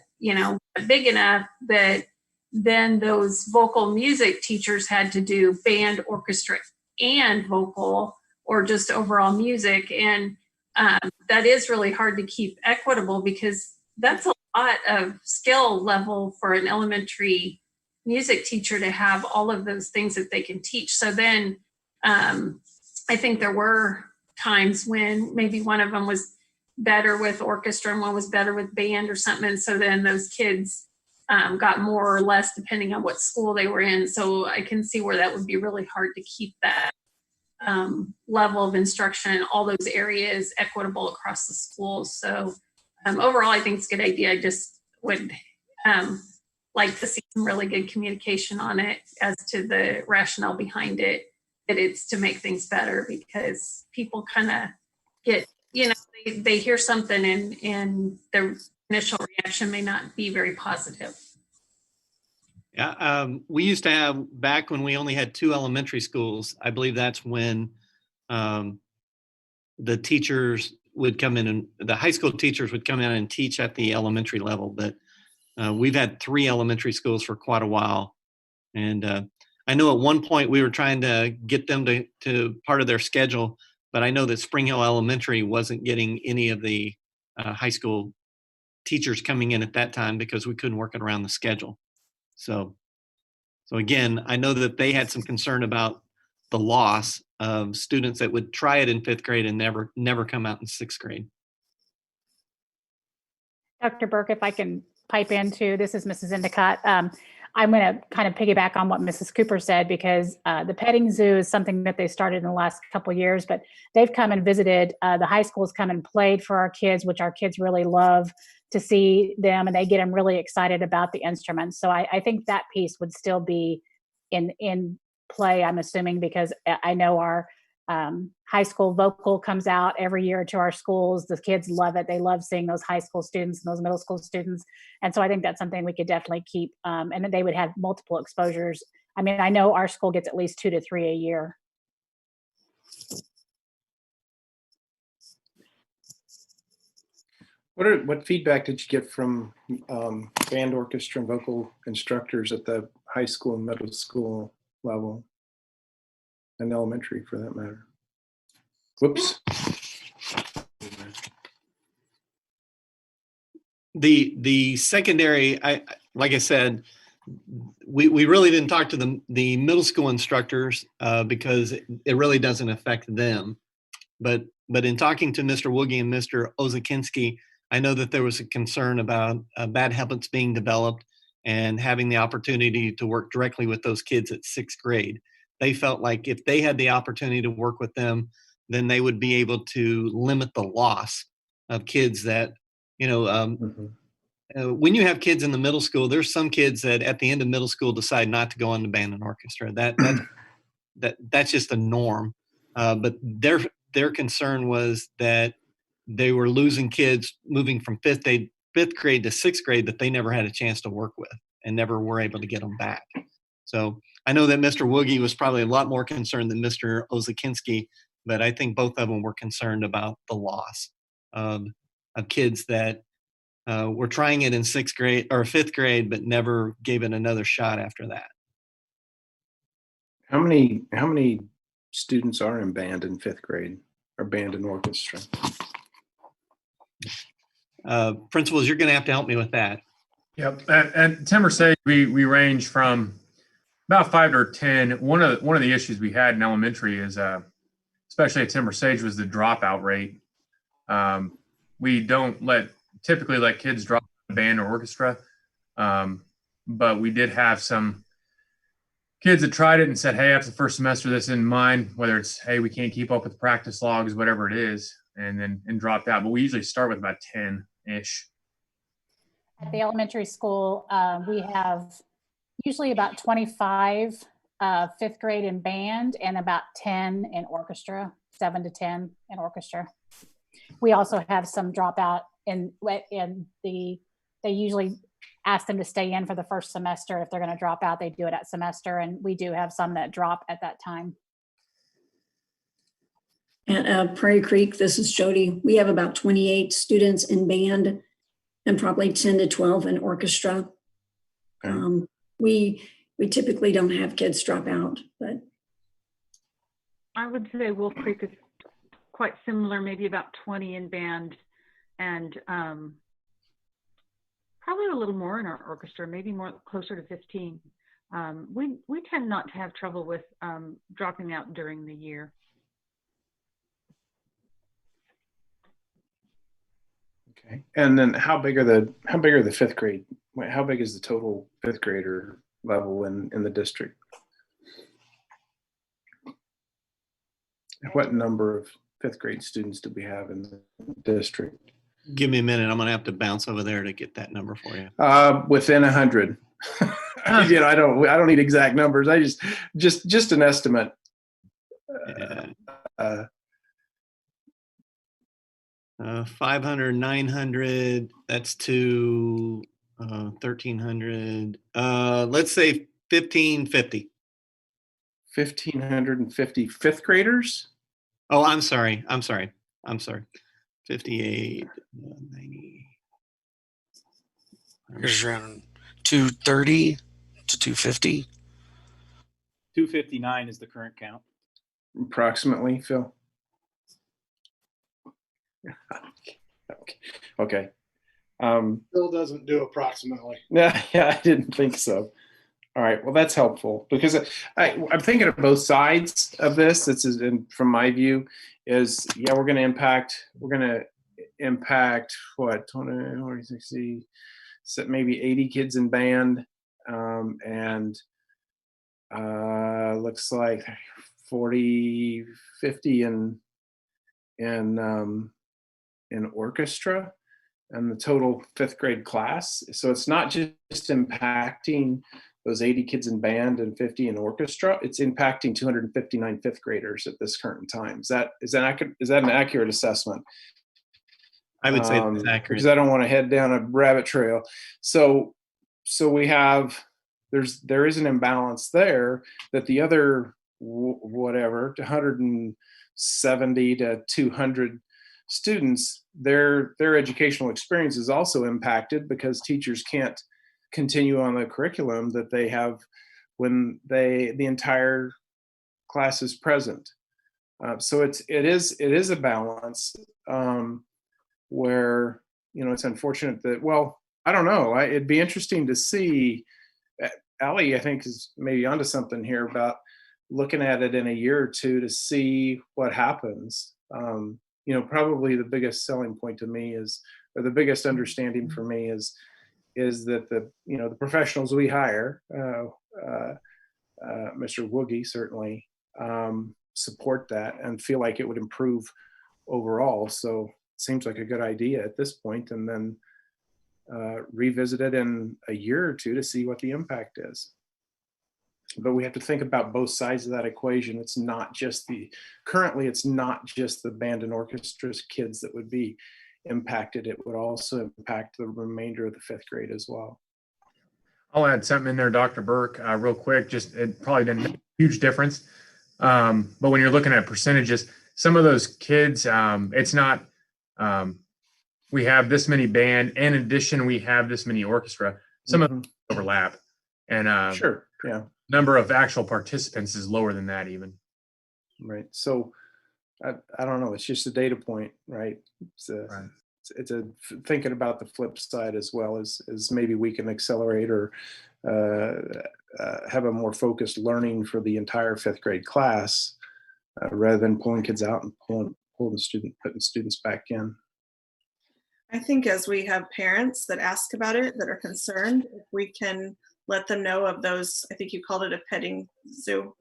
big enough that then those vocal music teachers had to do band, orchestra, and vocal, or just overall music. And that is really hard to keep equitable, because that's a lot of skill level for an elementary music teacher to have all of those things that they can teach. So then I think there were times when maybe one of them was better with orchestra and one was better with band or something. And so then those kids got more or less depending on what school they were in. So I can see where that would be really hard to keep that level of instruction in all those areas equitable across the schools. So overall, I think it's a good idea. I just would like to see some really good communication on it as to the rationale behind it, that it's to make things better, because people kind of get, they hear something and their initial reaction may not be very positive. Yeah, we used to have, back when we only had 2 elementary schools, I believe that's when the teachers would come in, and the high school teachers would come in and teach at the elementary level. But we've had 3 elementary schools for quite a while. And I know at one point we were trying to get them to part of their schedule, but I know that Spring Hill Elementary wasn't getting any of the high school teachers coming in at that time because we couldn't work it around the schedule. So again, I know that they had some concern about the loss of students that would try it in 5th grade and never come out in 6th grade. Dr. Burke, if I can pipe in too, this is Mrs. Endicott. I'm going to kind of piggyback on what Mrs. Cooper said, because the petting zoo is something that they started in the last couple of years, but they've come and visited. The high schools come and played for our kids, which our kids really love to see them, and they get them really excited about the instruments. So I think that piece would still be in play, I'm assuming, because I know our high school vocal comes out every year to our schools. The kids love it. They love seeing those high school students and those middle school students. And so I think that's something we could definitely keep. And then they would have multiple exposures. I mean, I know our school gets at least 2 to 3 a year. What feedback did you get from band, orchestra, and vocal instructors at the high school and middle school level, and elementary for that matter? Whoops. The secondary, like I said, we really didn't talk to the middle school instructors because it really doesn't affect them. But in talking to Mr. Woogie and Mr. Ozakinski, I know that there was a concern about bad habits being developed and having the opportunity to work directly with those kids at 6th grade. They felt like if they had the opportunity to work with them, then they would be able to limit the loss of kids that, when you have kids in the middle school, there's some kids that at the end of middle school decide not to go on to band and orchestra. That's just a norm. But their concern was that they were losing kids moving from fifth grade to 6th grade that they never had a chance to work with and never were able to get them back. So I know that Mr. Woogie was probably a lot more concerned than Mr. Ozakinski, but I think both of them were concerned about the loss of kids that were trying it in 6th grade or 5th grade, but never gave it another shot after that. How many students are in band in 5th grade or band and orchestra? Principals, you're going to have to help me with that. Yep. At Timber Sage, we range from about 5 to 10. One of the issues we had in elementary is, especially at Timber Sage, was the dropout rate. We don't typically let kids drop out of band or orchestra, but we did have some kids that tried it and said, hey, after the first semester, this in mind, whether it's, hey, we can't keep up with practice logs, whatever it is, and dropped out. But we usually start with about 10-ish. At the elementary school, we have usually about 25 5th grade in band and about 10 in orchestra, 7 to 10 in orchestra. We also have some dropout they usually ask them to stay in for the first semester. If they're going to drop out, they do it at semester, and we do have some that drop at that time. At Prairie Creek, this is Jody. We have about 28 students in band and probably 10 to 12 in orchestra. Okay. We typically don't have kids drop out, but I would say Wolf Creek is quite similar, maybe about 20 in band and probably a little more in our orchestra, maybe more closer to 15. We tend not to have trouble with dropping out during the year. Okay. And then how big are the 5th grade? How big is the total 5th grader level in the district? What number of 5th grade students do we have in the district? Give me a minute. I'm going to have to bounce over there to get that number for you. Within 100. I don't need exact numbers. I just an estimate. 500, 900, that's to 1,300. Let's say 1,550. 1,550 5th graders? Oh, I'm sorry. 58, 90. There's around 230 to 250. 259 is the current count. Approximately, Phil. Okay. Phil doesn't do approximately. Yeah, I didn't think so. All right, well, that's helpful because I'm thinking of both sides of this. This is, from my view, is we're going to impact what 20, 60, maybe 80 kids in band, and looks like 40, 50 in orchestra, and the total 5th grade class. So it's not just impacting those 80 kids in band and 50 in orchestra, it's impacting 259 5th graders at this current time. Is that an accurate assessment? I would say that's accurate. Because I don't want to head down a rabbit trail. So we have, there is an imbalance there that the other whatever 170 to 200 students, their educational experience is also impacted because teachers can't continue on the curriculum that they have when the entire class is present. So it is a balance where, you know, it's unfortunate that, well, I don't know. It'd be interesting to see. Allie, I think, is maybe onto something here about looking at it in a year or two to see what happens. You know, probably the biggest selling point to me is, or the biggest understanding for me is that the professionals we hire, Mr. Woogie certainly, support that and feel like it would improve overall. So it seems like a good idea at this point, and then revisit it in a year or two to see what the impact is. But we have to think about both sides of that equation. It's not just currently it's not just the band and orchestra kids that would be impacted. It would also impact the remainder of the 5th grade as well. I'll add something in there, Dr. Burke, real quick. Just, it probably didn't make a huge difference. But when you're looking at percentages, some of those kids, it's not, we have this many band, in addition, we have this many orchestra. Some of them overlap. And sure, yeah. Number of actual participants is lower than that even. Right. So I don't know. It's just a data point, right? It's a thinking about the flip side as well as maybe we can accelerate or have a more focused learning for the entire 5th grade class rather than pulling kids out and putting students back in. I think as we have parents that ask about it, that are concerned, if we can let them know of those, I think you called it a petting zoo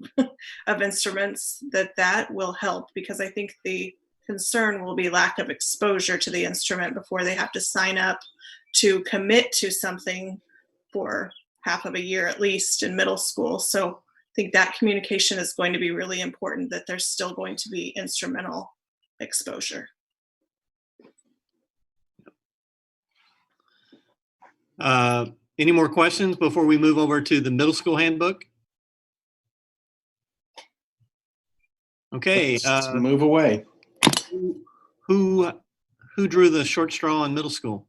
of instruments, that will help, because I think the concern will be lack of exposure to the instrument before they have to sign up to commit to something for half of a year at least in middle school. So I think that communication is going to be really important, that there's still going to be instrumental exposure. Any more questions before we move over to the middle school handbook? Okay. Let's move away. Who drew the short straw in middle school?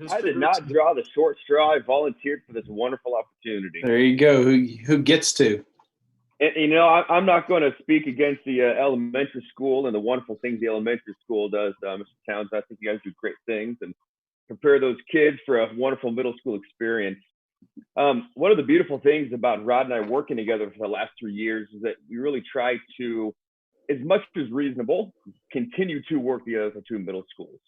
I did not draw the short straw. I volunteered for this wonderful opportunity. There you go. Who gets to? And, you know, I'm not going to speak against the elementary school and the wonderful things the elementary school does, Mr. Towns. I think you guys do great things and prepare those kids for a wonderful middle school experience. One of the beautiful things about Rod and I working together for the last 3 years is that we really try to, as much as reasonable, continue to work the other 2 middle schools.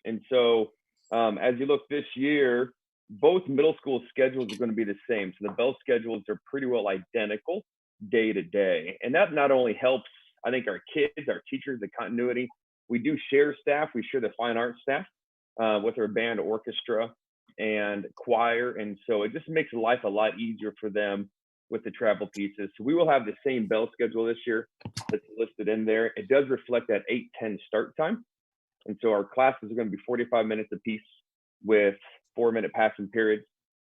And so as you look this year, both middle school schedules are going to be the same. So the bell schedules are pretty well identical day to day. And that not only helps, I think, our kids, our teachers, the continuity. We do share staff. We share the fine arts staff with our band, orchestra, and choir. And so it just makes life a lot easier for them with the travel pieces. So we will have the same bell schedule this year that's listed in there. It does reflect that 8:10 start time. And so our classes are going to be 45 minutes apiece with 4-minute passing periods.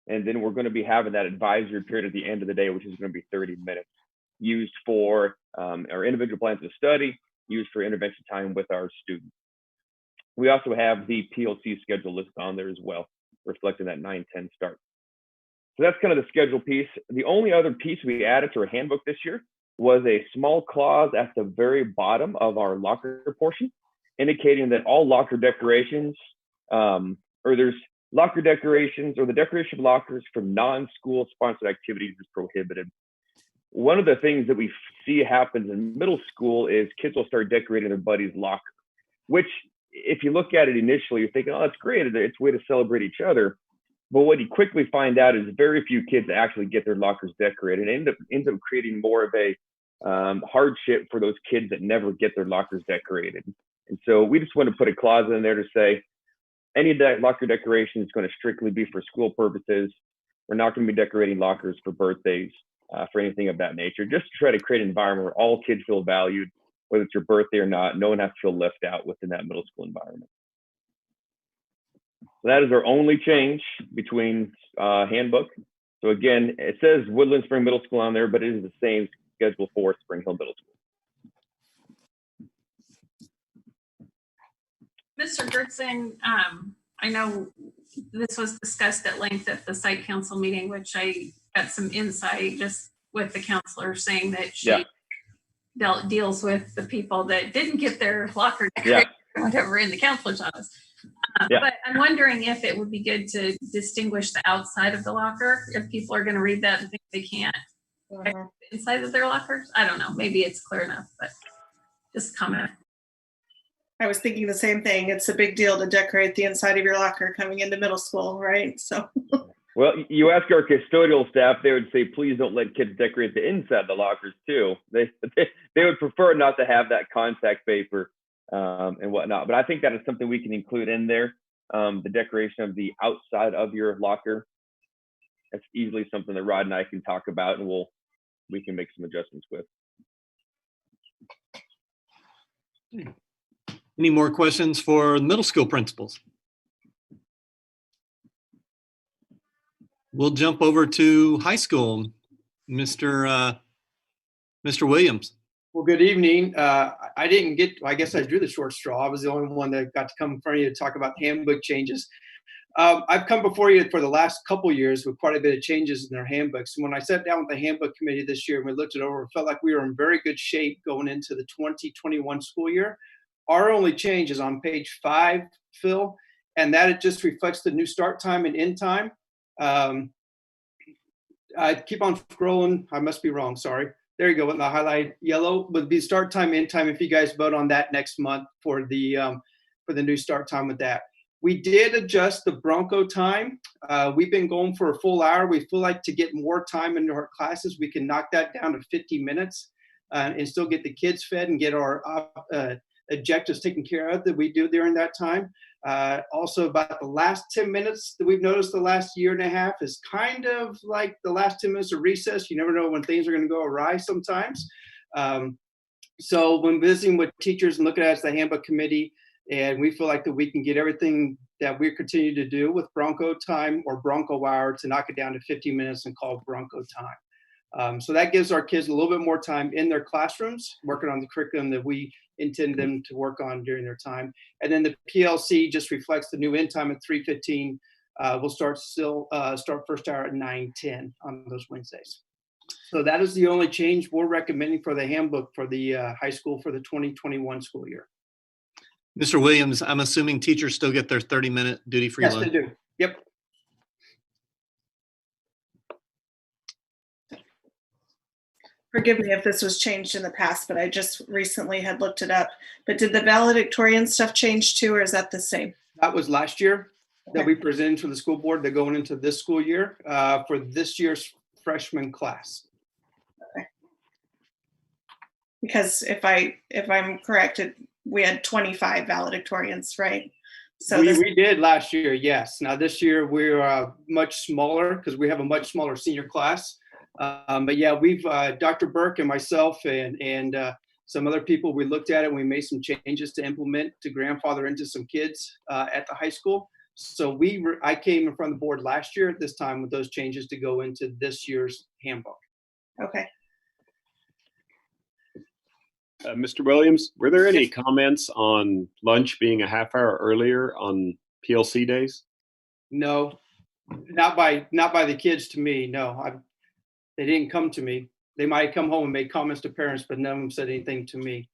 And then we're going to be having that advisory period at the end of the day, which is going to be 30 minutes, used for our individual plans of study, used for intervention time with our students. We also have the PLC schedule listed on there as well, reflecting that 9:10 start. So that's kind of the schedule piece. The only other piece we added to our handbook this year was a small clause at the very bottom of our locker portion, indicating that all locker decorations, or there's locker decorations or the decoration of lockers from non-school sponsored activities is prohibited. One of the things that we see happens in middle school is kids will start decorating their buddy's locker, which if you look at it initially, you're thinking, oh, that's great. It's a way to celebrate each other. But what you quickly find out is very few kids actually get their lockers decorated. It ends up creating more of a hardship for those kids that never get their lockers decorated. And so we just want to put a clause in there to say any of that locker decoration is going to strictly be for school purposes. We're not going to be decorating lockers for birthdays, for anything of that nature, just to try to create an environment where all kids feel valued, whether it's your birthday or not. No one has to feel left out within that middle school environment. So that is our only change between handbook. So again, it says Woodland Spring Middle School on there, but it is the same schedule for Spring Hill Middle School. Mr. Gertzen, I know this was discussed at length at the site council meeting, which I got some insight just with the counselor saying that she deals with the people that didn't get their locker decorated or whatever in the counselor's office. But I'm wondering if it would be good to distinguish the outside of the locker if people are going to read that and think they can't decorate the inside of their lockers. I don't know. Maybe it's clear enough, but just comment. I was thinking the same thing. It's a big deal to decorate the inside of your locker coming into middle school, right? So. Well, you ask our custodial staff, they would say, please don't let kids decorate the inside of the lockers too. They would prefer not to have that contact paper and whatnot. But I think that is something we can include in there. The decoration of the outside of your locker. That's easily something that Rod and I can talk about, and we can make some adjustments with. Any more questions for middle school principals? We'll jump over to high school. Mr. Williams. Well, good evening. I didn't get, I guess I drew the short straw. I was the only one that got to come in front of you to talk about handbook changes. I've come before you for the last couple of years with quite a bit of changes in their handbooks. And when I sat down with the handbook committee this year and we looked it over, it felt like we were in very good shape going into the 2021 school year. Our only change is on page 5, Phil, and that it just reflects the new start time and end time. I keep on scrolling. I must be wrong. Sorry. There you go. With the highlight yellow would be start time, end time. If you guys vote on that next month for the new start time with that. We did adjust the Bronco time. We've been going for a full hour. We feel like to get more time into our classes, we can knock that down to 50 minutes and still get the kids fed and get our objectives taken care of that we do during that time. Also, about the last 10 minutes that we've noticed the last year and a half is kind of like the last 10 minutes of recess. You never know when things are going to go awry sometimes. So when visiting with teachers and looking at it as the handbook committee, and we feel like that we can get everything that we continue to do with Bronco time or Bronco hour to knock it down to 50 minutes and call Bronco time. So that gives our kids a little bit more time in their classrooms, working on the curriculum that we intend them to work on during their time. And then the PLC just reflects the new end time at 3:15. We'll start first hour at 9:10 on those Wednesdays. So that is the only change we're recommending for the handbook for the high school for the 2021 school year. Mr. Williams, I'm assuming teachers still get their 30-minute duty-free lunch. Yes, they do. Yep. Forgive me if this was changed in the past, but I just recently had looked it up. But did the valedictorian stuff change too, or is that the same? That was last year that we presented to the school board. They're going into this school year for this year's freshman class. Okay. Because if I'm correct, we had 25 valedictorians, right? So we did last year, yes. Now this year we're much smaller because we have a much smaller senior class. But yeah, we've Dr. Burke and myself and some other people, we looked at it and we made some changes to implement to grandfather into some kids at the high school. So I came in front of the board last year at this time with those changes to go into this year's handbook. Okay. Mr. Williams, were there any comments on lunch being a half hour earlier on PLC days? No, not by the kids to me. No, they didn't come to me. They might come home and make comments to parents, but none of them said anything to me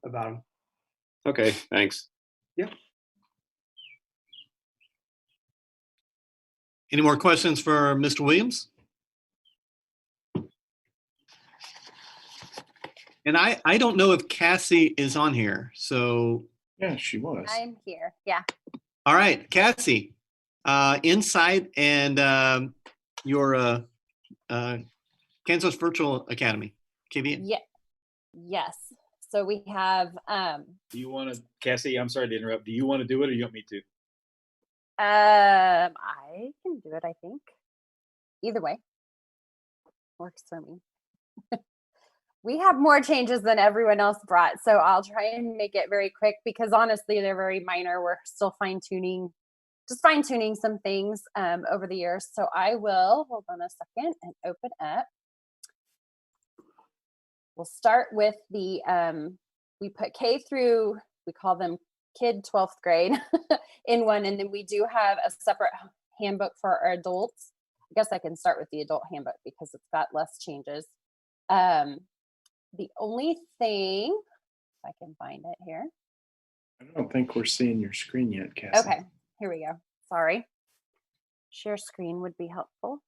about them. Okay, thanks. Yeah. Any more questions for Mr. Williams? And I don't know if Cassie is on here, so. Yeah, she was. I'm here, yeah. All right, Cassie, Insight and your Kansas Virtual Academy. Kivia? Yeah. Yes. So we have. Do you want to, Cassie? I'm sorry to interrupt. Do you want to do it, or you want me to? I can do it. I think. Either way, works for me. We have more changes than everyone else brought, so I'll try and make it very quick because honestly, they're very minor. We're still fine-tuning some things over the years. So I will hold on a second and open up. We'll start with the, we put K through, we call them kid 12th grade in one, and then we do have a separate handbook for our adults. I guess I can start with the adult handbook because it's got less changes. The only thing, if I can find it here. I don't think we're seeing your screen yet, Cassie. Okay, here we go. Sorry. Share screen would be helpful.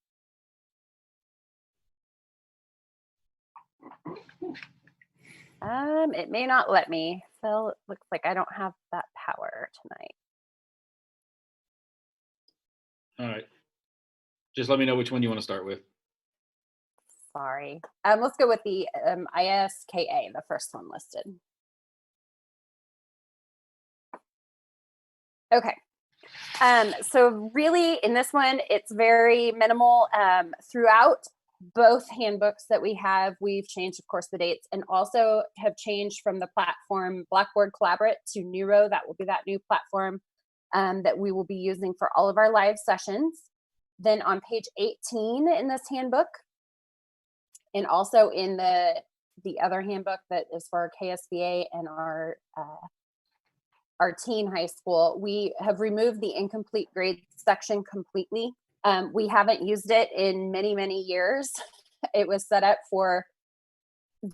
It may not let me. Phil, it looks like I don't have that power tonight. All right. Just let me know which one you want to start with. Sorry. Let's go with the ISKA, the first one listed. Okay. So really in this one, it's very minimal throughout both handbooks that we have. We've changed, of course, the dates and also have changed from the platform Blackboard Collaborate to Neuro. That will be that new platform that we will be using for all of our live sessions. Then on page 18 in this handbook, and also in the other handbook that is for our KSBA and our teen high school, we have removed the incomplete grade section completely. We haven't used it in many, many years. It was set up for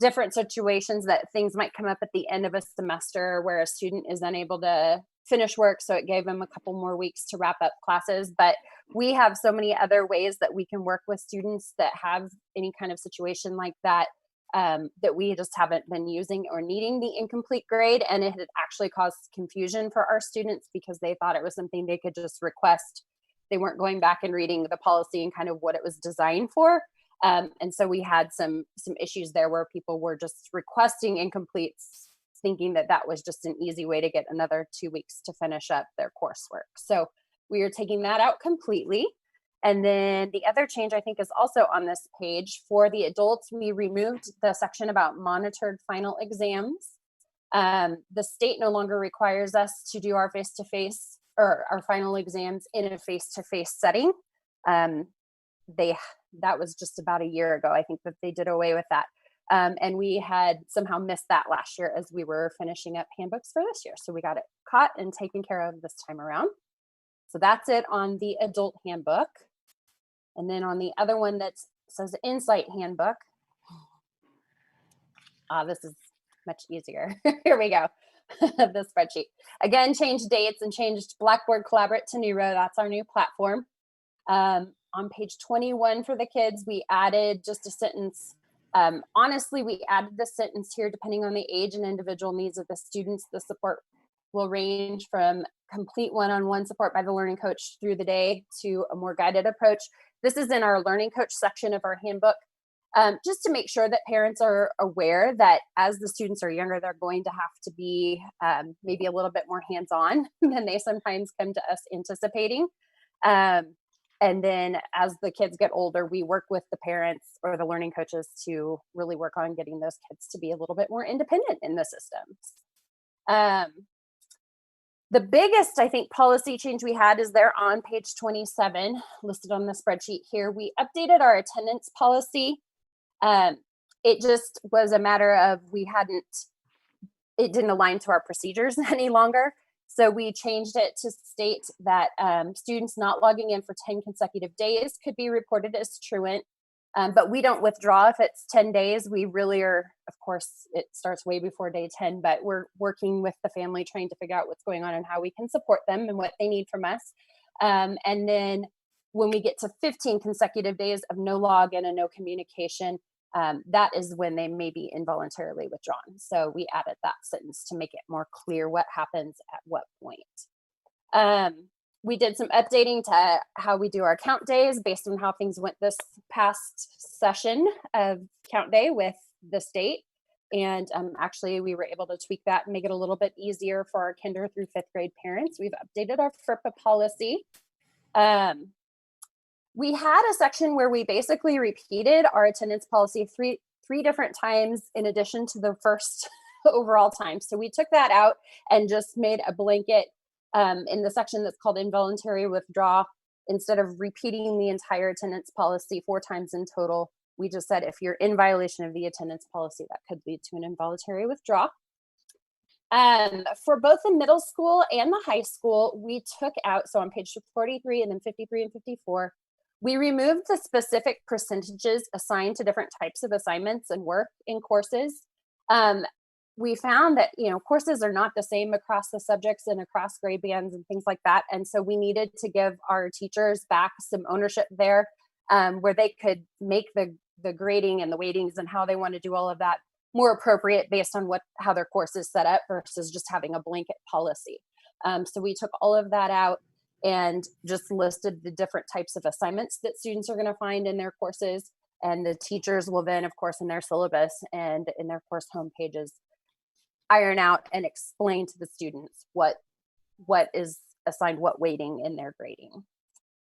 different situations that things might come up at the end of a semester where a student is unable to finish work. So it gave them a couple more weeks to wrap up classes. But we have so many other ways that we can work with students that have any kind of situation like that, that we just haven't been using or needing the incomplete grade. And it had actually caused confusion for our students because they thought it was something they could just request. They weren't going back and reading the policy and kind of what it was designed for. And so we had some issues there where people were just requesting incompletes, thinking that that was just an easy way to get another 2 weeks to finish up their coursework. So we are taking that out completely. And then the other change I think is also on this page. For the adults, we removed the section about monitored final exams. The state no longer requires us to do our face-to-face or our final exams in a face-to-face setting. That was just about a year ago, I think, that they did away with that. And we had somehow missed that last year as we were finishing up handbooks for this year. So we got it caught and taken care of this time around. So that's it on the adult handbook. And then on the other one that says Insight handbook, this is much easier. Here we go. The spreadsheet. Again, changed dates and changed Blackboard Collaborate to Neuro. That's our new platform. On page 21 for the kids, we added just a sentence. Honestly, we added the sentence here depending on the age and individual needs of the students. The support will range from complete one-on-one support by the learning coach through the day to a more guided approach. This is in our learning coach section of our handbook, just to make sure that parents are aware that as the students are younger, they're going to have to be maybe a little bit more hands-on than they sometimes come to us anticipating. And then as the kids get older, we work with the parents or the learning coaches to really work on getting those kids to be a little bit more independent in the systems. The biggest, I think, policy change we had is there on page 27, listed on the spreadsheet here. We updated our attendance policy. It just was a matter of it didn't align to our procedures any longer. So we changed it to state that students not logging in for 10 consecutive days could be reported as truant, but we don't withdraw if it's 10 days. We really are, of course, it starts way before day 10, but we're working with the family trying to figure out what's going on and how we can support them and what they need from us. And then when we get to 15 consecutive days of no login and no communication, that is when they may be involuntarily withdrawn. So we added that sentence to make it more clear what happens at what point. We did some updating to how we do our count days based on how things went this past session of count day with the state. And actually, we were able to tweak that and make it a little bit easier for our kinder through 5th grade parents. We've updated our FERPA policy. We had a section where we basically repeated our attendance policy three different times in addition to the first overall time. So we took that out and just made a blanket in the section that's called involuntary withdrawal. Instead of repeating the entire attendance policy 4 times in total, we just said if you're in violation of the attendance policy, that could lead to an involuntary withdrawal. For both the middle school and the high school, we took out, so on page 43 and then 53 and 54, we removed the specific percentages assigned to different types of assignments and work in courses. We found that, courses are not the same across the subjects and across grade bands and things like that. And so we needed to give our teachers back some ownership there, where they could make the grading and the weightings and how they want to do all of that more appropriate based on how their course is set up versus just having a blanket policy. So we took all of that out and just listed the different types of assignments that students are going to find in their courses. And the teachers will then, of course, in their syllabus and in their course homepages, iron out and explain to the students what is assigned what weighting in their grading.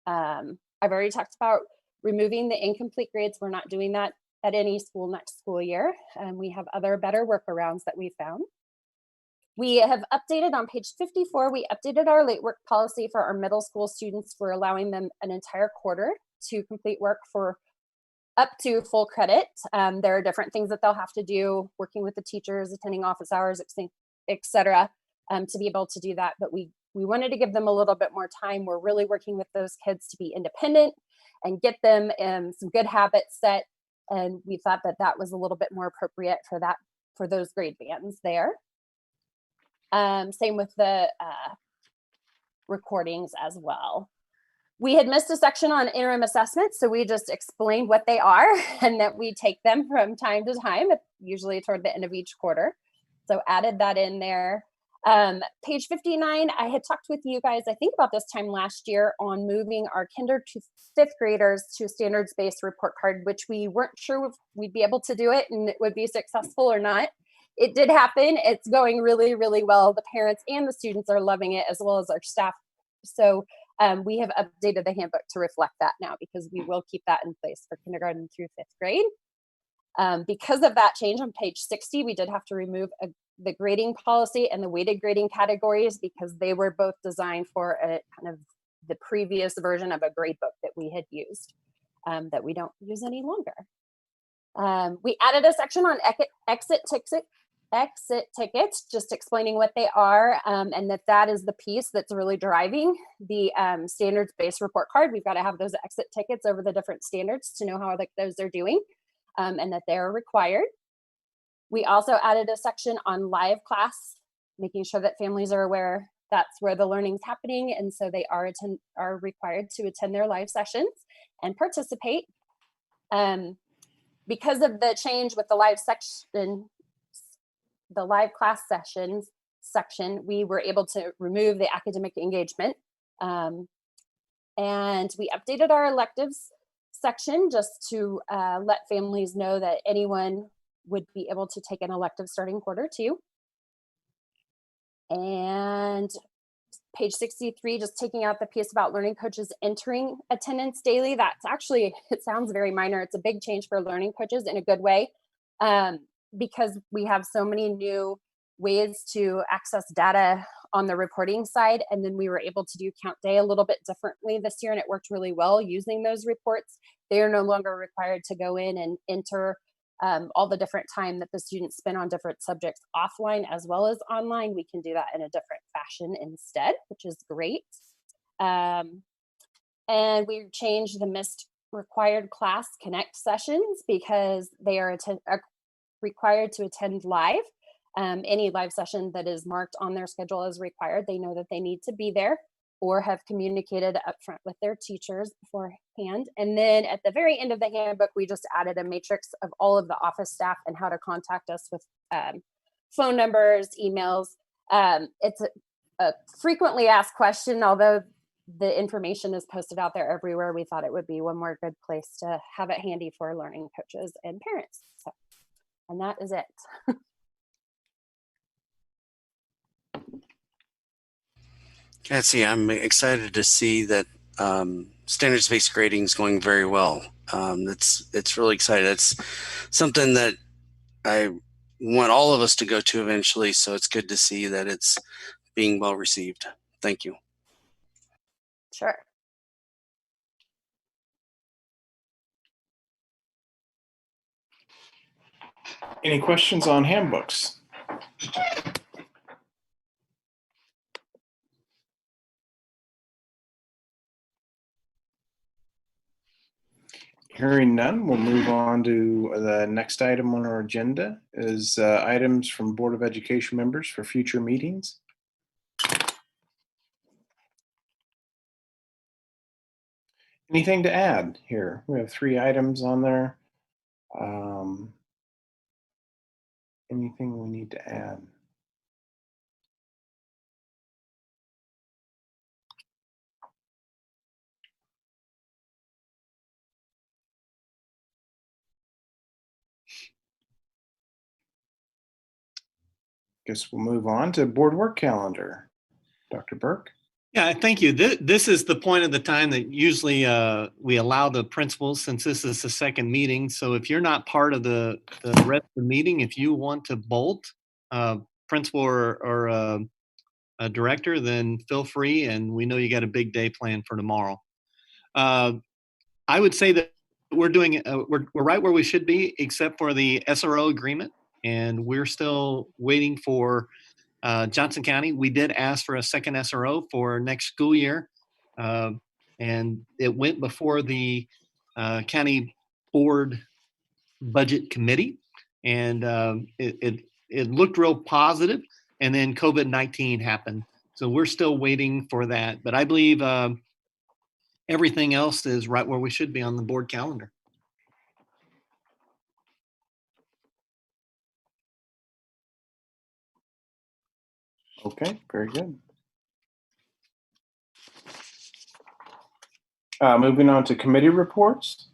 I've already talked about removing the incomplete grades. We're not doing that at any school next school year. We have other better workarounds that we found. We have updated on page 54, we updated our late work policy for our middle school students for allowing them an entire quarter to complete work for up to full credit. There are different things that they'll have to do, working with the teachers, attending office hours, etc., to be able to do that. But we wanted to give them a little bit more time. We're really working with those kids to be independent and get them some good habits set. And we thought that that was a little bit more appropriate for those grade bands there. Same with the recordings as well. We had missed a section on interim assessments, so we just explained what they are and that we take them from time to time, usually toward the end of each quarter. So added that in there. Page 59, I had talked with you guys, I think about this time last year, on moving our kinder to 5th graders to standards-based report card, which we weren't sure if we'd be able to do it and it would be successful or not. It did happen. It's going really, really well. The parents and the students are loving it, as well as our staff. So we have updated the handbook to reflect that now, because we will keep that in place for kindergarten through 5th grade. Because of that change on page 60, we did have to remove the grading policy and the weighted grading categories, because they were both designed for a kind of the previous version of a grade book that we had used, that we don't use any longer. We added a section on exit tickets, just explaining what they are, and that is the piece that's really driving the standards-based report card. We've got to have those exit tickets over the different standards to know how those are doing, and that they're required. We also added a section on live class, making sure that families are aware that's where the learning's happening, and so they are required to attend their live sessions and participate. Because of the change with the live section, the live class sessions section, we were able to remove the academic engagement. And we updated our electives section just to let families know that anyone would be able to take an elective starting Q2. And page 63, just taking out the piece about learning coaches entering attendance daily. That's actually, it sounds very minor. It's a big change for learning coaches in a good way, because we have so many new ways to access data on the reporting side. And then we were able to do count day a little bit differently this year, and it worked really well using those reports. They are no longer required to go in and enter all the different time that the students spend on different subjects offline as well as online. We can do that in a different fashion instead, which is great. And we changed the missed required class connect sessions, because they are required to attend live. Any live session that is marked on their schedule as required, they know that they need to be there or have communicated upfront with their teachers beforehand. And then at the very end of the handbook, we just added a matrix of all of the office staff and how to contact us with phone numbers, emails. It's a frequently asked question, although the information is posted out there everywhere. We thought it would be one more good place to have it handy for learning coaches and parents. So, and that is it. Cassie, I'm excited to see that standards-based grading is going very well. It's really exciting. It's something that I want all of us to go to eventually. So it's good to see that it's being well received. Thank you. Sure. Any questions on handbooks? Hearing none, we'll move on to the next item on our agenda is items from Board of Education members for future meetings. Anything to add here? We have 3 items on there. Anything we need to add? Guess we'll move on to board work calendar. Dr. Burke? Yeah, thank you. This is the point of the time that usually we allow the principals, since this is the second meeting. So if you're not part of the rest of the meeting, if you want to bolt, principal or a director, then feel free. And we know you got a big day planned for tomorrow. I would say that we're doing we're right where we should be, except for the SRO agreement, and we're still waiting for Johnson County. We did ask for a second SRO for next school year, and it went before the county board budget committee, and it looked real positive, and then COVID-19 happened. So we're still waiting for that, but I believe everything else is right where we should be on the board calendar. Okay, very good. Moving on to committee reports.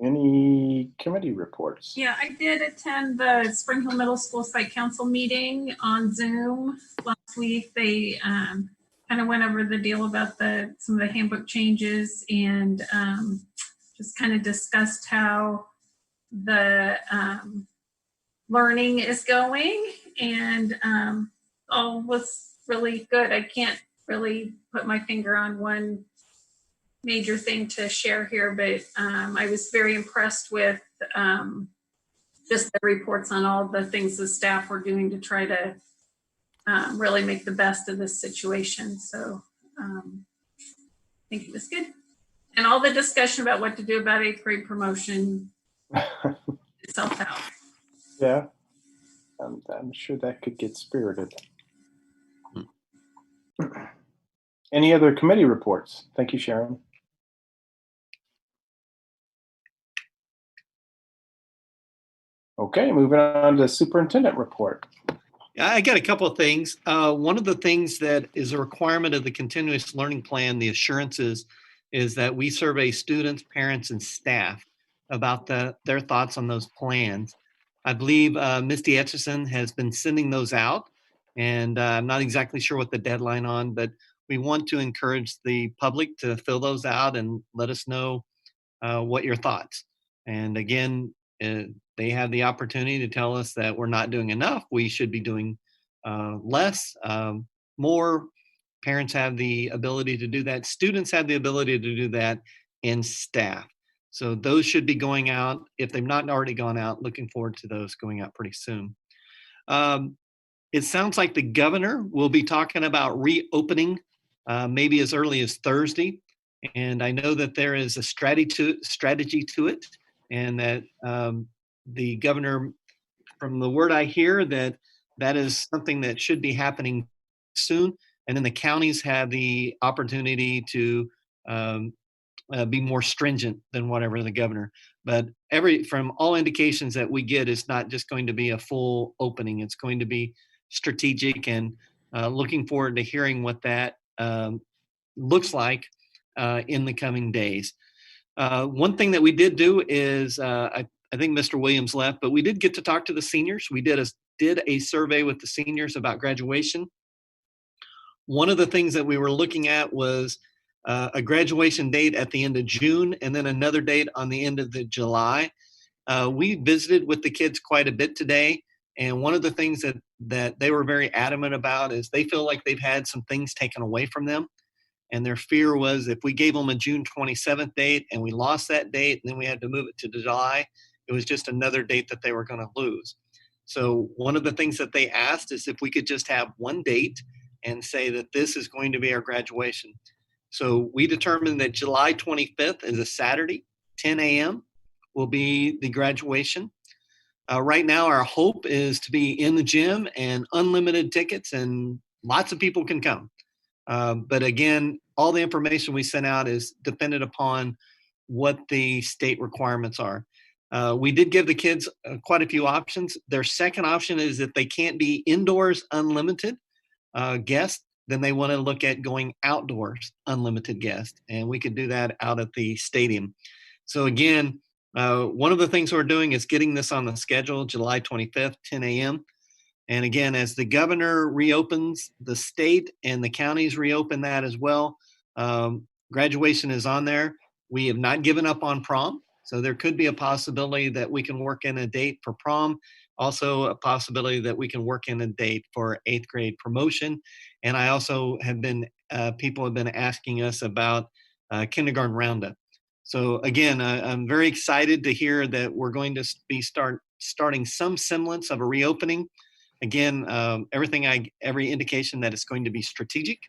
Any committee reports? Yeah, I did attend the Spring Hill Middle School Site Council meeting on Zoom last week. They kind of went over the deal about some of the handbook changes and just kind of discussed how the learning is going, and all was really good. I can't really put my finger on one major thing to share here, but I was very impressed with just the reports on all the things the staff were doing to try to really make the best of this situation. So I think it was good. And all the discussion about what to do about 8th grade promotion itself out. Yeah, I'm sure that could get spirited. Any other committee reports? Thank you, Sharon. Okay, moving on to superintendent report. I got a couple of things. One of the things that is a requirement of the continuous learning plan, the assurances, is that we survey students, parents, and staff about their thoughts on those plans. I believe Misty Etchison has been sending those out, and I'm not exactly sure what the deadline on, but we want to encourage the public to fill those out and let us know what your thoughts. And again, they have the opportunity to tell us that we're not doing enough. We should be doing less, more. Parents have the ability to do that. Students have the ability to do that, and staff. So those should be going out. If they've not already gone out, looking forward to those going out pretty soon. It sounds like the governor will be talking about reopening maybe as early as Thursday. And I know that there is a strategy to it, and that the governor, from the word I hear, that is something that should be happening soon. And then the counties have the opportunity to be more stringent than whatever the governor. But from all indications that we get, it's not just going to be a full opening. It's going to be strategic, and looking forward to hearing what that looks like in the coming days. One thing that we did do is, I think Mr. Williams left, but we did get to talk to the seniors. We did a survey with the seniors about graduation. One of the things that we were looking at was a graduation date at the end of June, and then another date on the end of July. We visited with the kids quite a bit today, and one of the things that they were very adamant about is they feel like they've had some things taken away from them. And their fear was if we gave them a June 27th date and we lost that date and then we had to move it to July, it was just another date that they were going to lose. So one of the things that they asked is if we could just have one date and say that this is going to be our graduation. So we determined that July 25th is a Saturday, 10 a.m. will be the graduation. Right now, our hope is to be in the gym and unlimited tickets, and lots of people can come. But again, all the information we sent out is dependent upon what the state requirements are. We did give the kids quite a few options. Their second option is if they can't be indoors unlimited guests, then they want to look at going outdoors unlimited guests, and we could do that out at the stadium. So again, one of the things we're doing is getting this on the schedule, July 25th, 10 a.m. And again, as the governor reopens, the state and the counties reopen that as well. Graduation is on there. We have not given up on prom. So there could be a possibility that we can work in a date for prom. Also a possibility that we can work in a date for 8th grade promotion. And I also have been, people have been asking us about kindergarten roundup. So again, I'm very excited to hear that we're going to be starting some semblance of a reopening. Again, every indication that it's going to be strategic.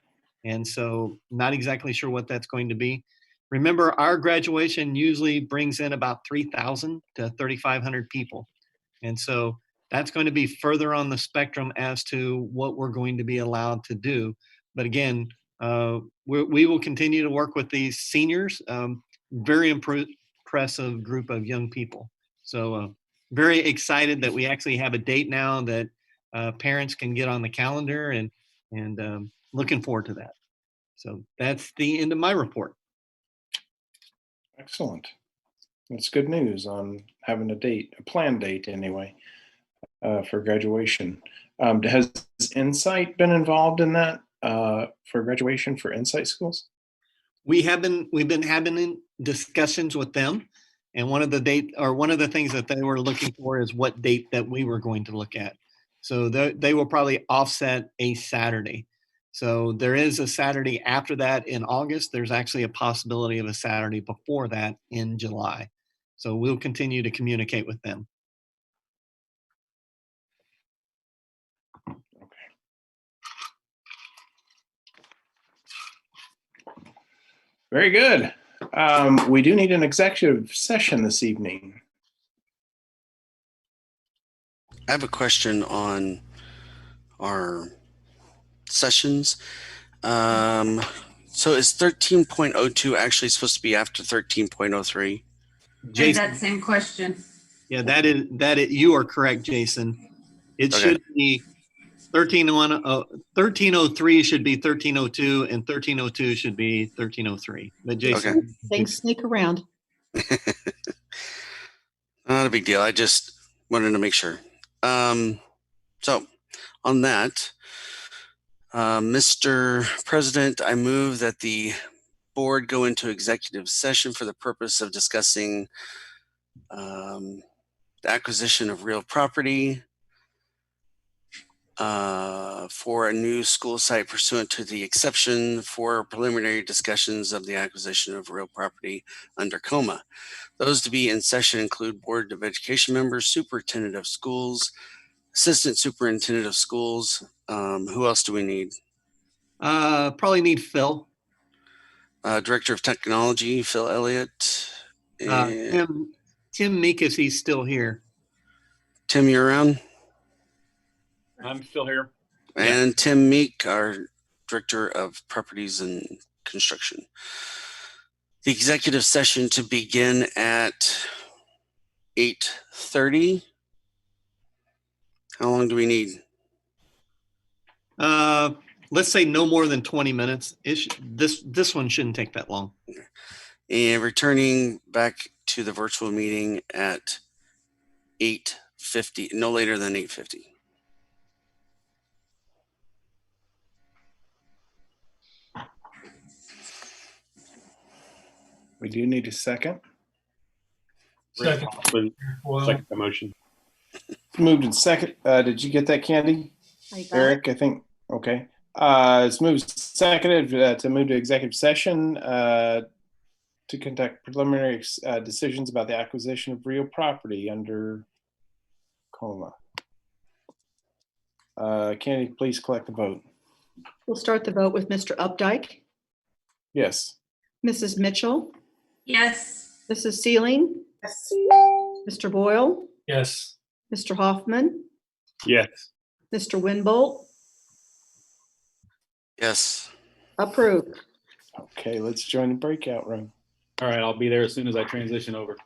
And so not exactly sure what that's going to be. Remember, our graduation usually brings in about 3,000 to 3,500 people. And so that's going to be further on the spectrum as to what we're going to be allowed to do. But again, we will continue to work with these seniors, very impressive group of young people. So very excited that we actually have a date now that parents can get on the calendar, and looking forward to that. So that's the end of my report. Excellent. That's good news on having a date, a planned date anyway, for graduation. Has Insight been involved in that for graduation for Insight schools? We've been having discussions with them, and one of the things that they were looking for is what date that we were going to look at. So they will probably offset a Saturday. So there is a Saturday after that in August. There's actually a possibility of a Saturday before that in July. So we'll continue to communicate with them. Very good. We do need an executive session this evening. I have a question on our sessions. So is 13.02 actually supposed to be after 13.03? Jason, that same question. Yeah, that is you are correct, Jason. It should be 1303 should be 1302, and 1302 should be 1303. But Jason, Things sneak around. Not a big deal. I just wanted to make sure. So on that, Mr. President, I move that the board go into executive session for the purpose of discussing the acquisition of real property for a new school site pursuant to the exception for preliminary discussions of the acquisition of real property under COMA. Those to be in session include Board of Education members, Superintendent of Schools, Assistant Superintendent of Schools. Who else do we need? Probably need Phil. Director of Technology, Phil Elliott. Tim Meek, if he's still here. Tim, you're around? I'm still here. And Tim Meek, our Director of Properties and Construction. the executive session to begin at 8:30. How long do we need? Let's say no more than 20 minutes. This one shouldn't take that long. And returning back to the virtual meeting at 8:50, no later than 8:50. We do need a second. Second. Second the motion. Moved in second. Did you get that, Candy? I got it. Eric, I think. Okay. It's moved seconded to move to executive session to conduct preliminary decisions about the acquisition of real property under coma. Candy, please collect the vote. We'll start the vote with Mr. Updike, Yes. Mrs. Mitchell, Yes. Mrs. Sealing, Mr. Boyle, Yes. Mr. Hoffman, Yes. Mr. Winbolt, Yes. approved. Okay, let's join the breakout room. All right, I'll be there as soon as I transition over.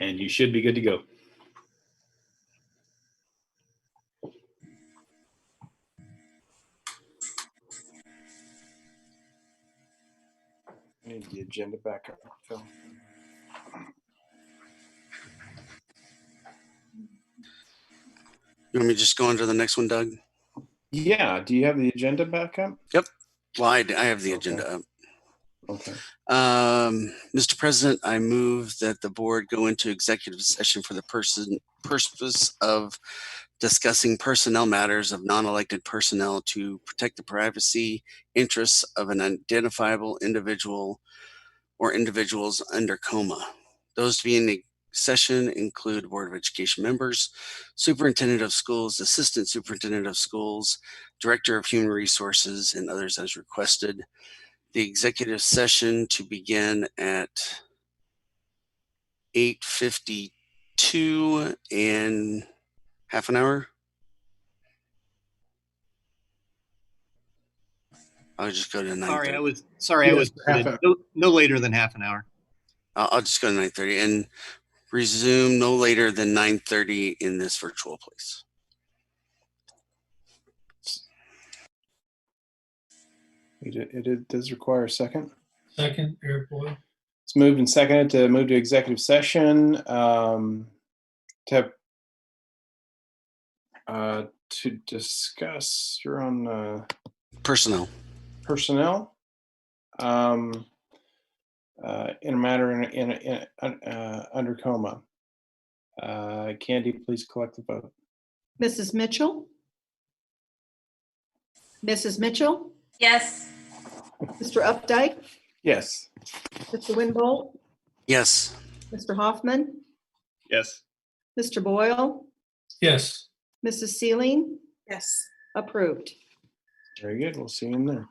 and you should be good to go. I need the agenda back up, Phil. You want me to just go on to the next one, Doug? Yeah, do you have the agenda back up? Yep. Well, I have the agenda up. Okay. Mr. President, I move that the board go into executive session for the purpose of discussing personnel matters of non-elected personnel to protect the privacy interests of an identifiable individual or individuals under coma. Those to be in the session include Board of Education members, Superintendent of Schools, Assistant Superintendent of Schools, Director of Human Resources, and others as requested. The executive session to begin at 8:52 and half an hour. I'll just go to 9:30. Sorry, I was no later than half an hour. I'll just go to 9:30 and resume no later than 9:30 in this virtual place. It does require a second. Second, Eric Boyle. It's moved and seconded to move to executive session to discuss. You're on personnel. Personnel. In a matter under coma. Candy, please collect the vote. Mrs. Mitchell? Mrs. Mitchell? Yes. Mr. Updike? Yes. Mr. Winbolt? Yes. Mr. Hoffman? Yes. Mr. Boyle? Yes. Mrs. Sealing? Yes. Approved. Very good. We'll see you in there.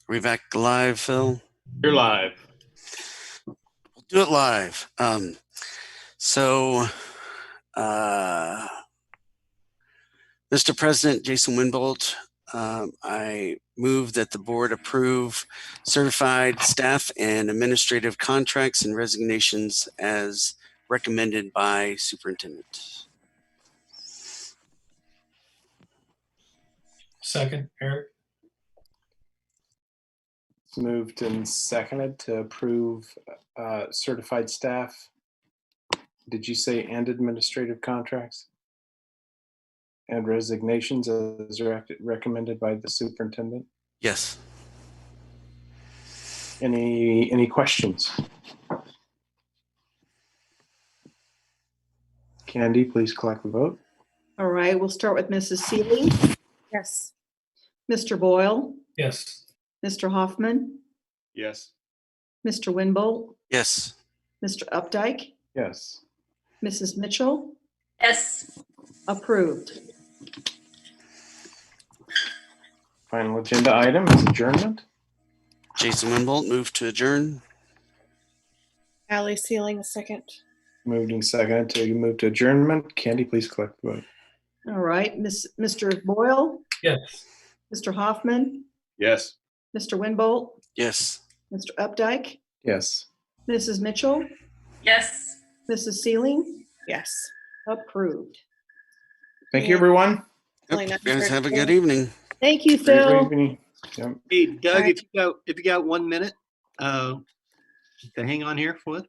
Are we back live, Phil? You're live. We'll do it live. Mr. President, Jason Winbolt, I move that the board approve certified staff and administrative contracts and resignations as recommended by superintendent. Second, Eric. It's moved and seconded to approve certified staff. Did you say and administrative contracts? And resignations as recommended by the superintendent? Yes. Any questions? Candy, please collect the vote. All right, we'll start with Mrs. Seeley, Yes. Mr. Boyle, Yes. Mr. Hoffman, Yes. Mr. Winbolt, Yes. Mr. Updike, Yes. Mrs. Mitchell, Yes. approved. Final agenda item is adjournment. Jason Winbolt, move to adjourn. Ally Sealing, second. Moved and seconded to move to adjournment. Candy, please collect the vote. All right, Mr. Boyle, Yes. Mr. Hoffman, Yes. Mr. Winbolt, Yes. Mr. Updike, Yes. Mrs. Mitchell, Yes. Mrs. Sealing, Yes. approved. Thank you, everyone. Yep, you guys have a good evening. Thank you, Great Phil. evening. Yep. Hey, Doug, All right. if you got 1 minute to hang on here for it.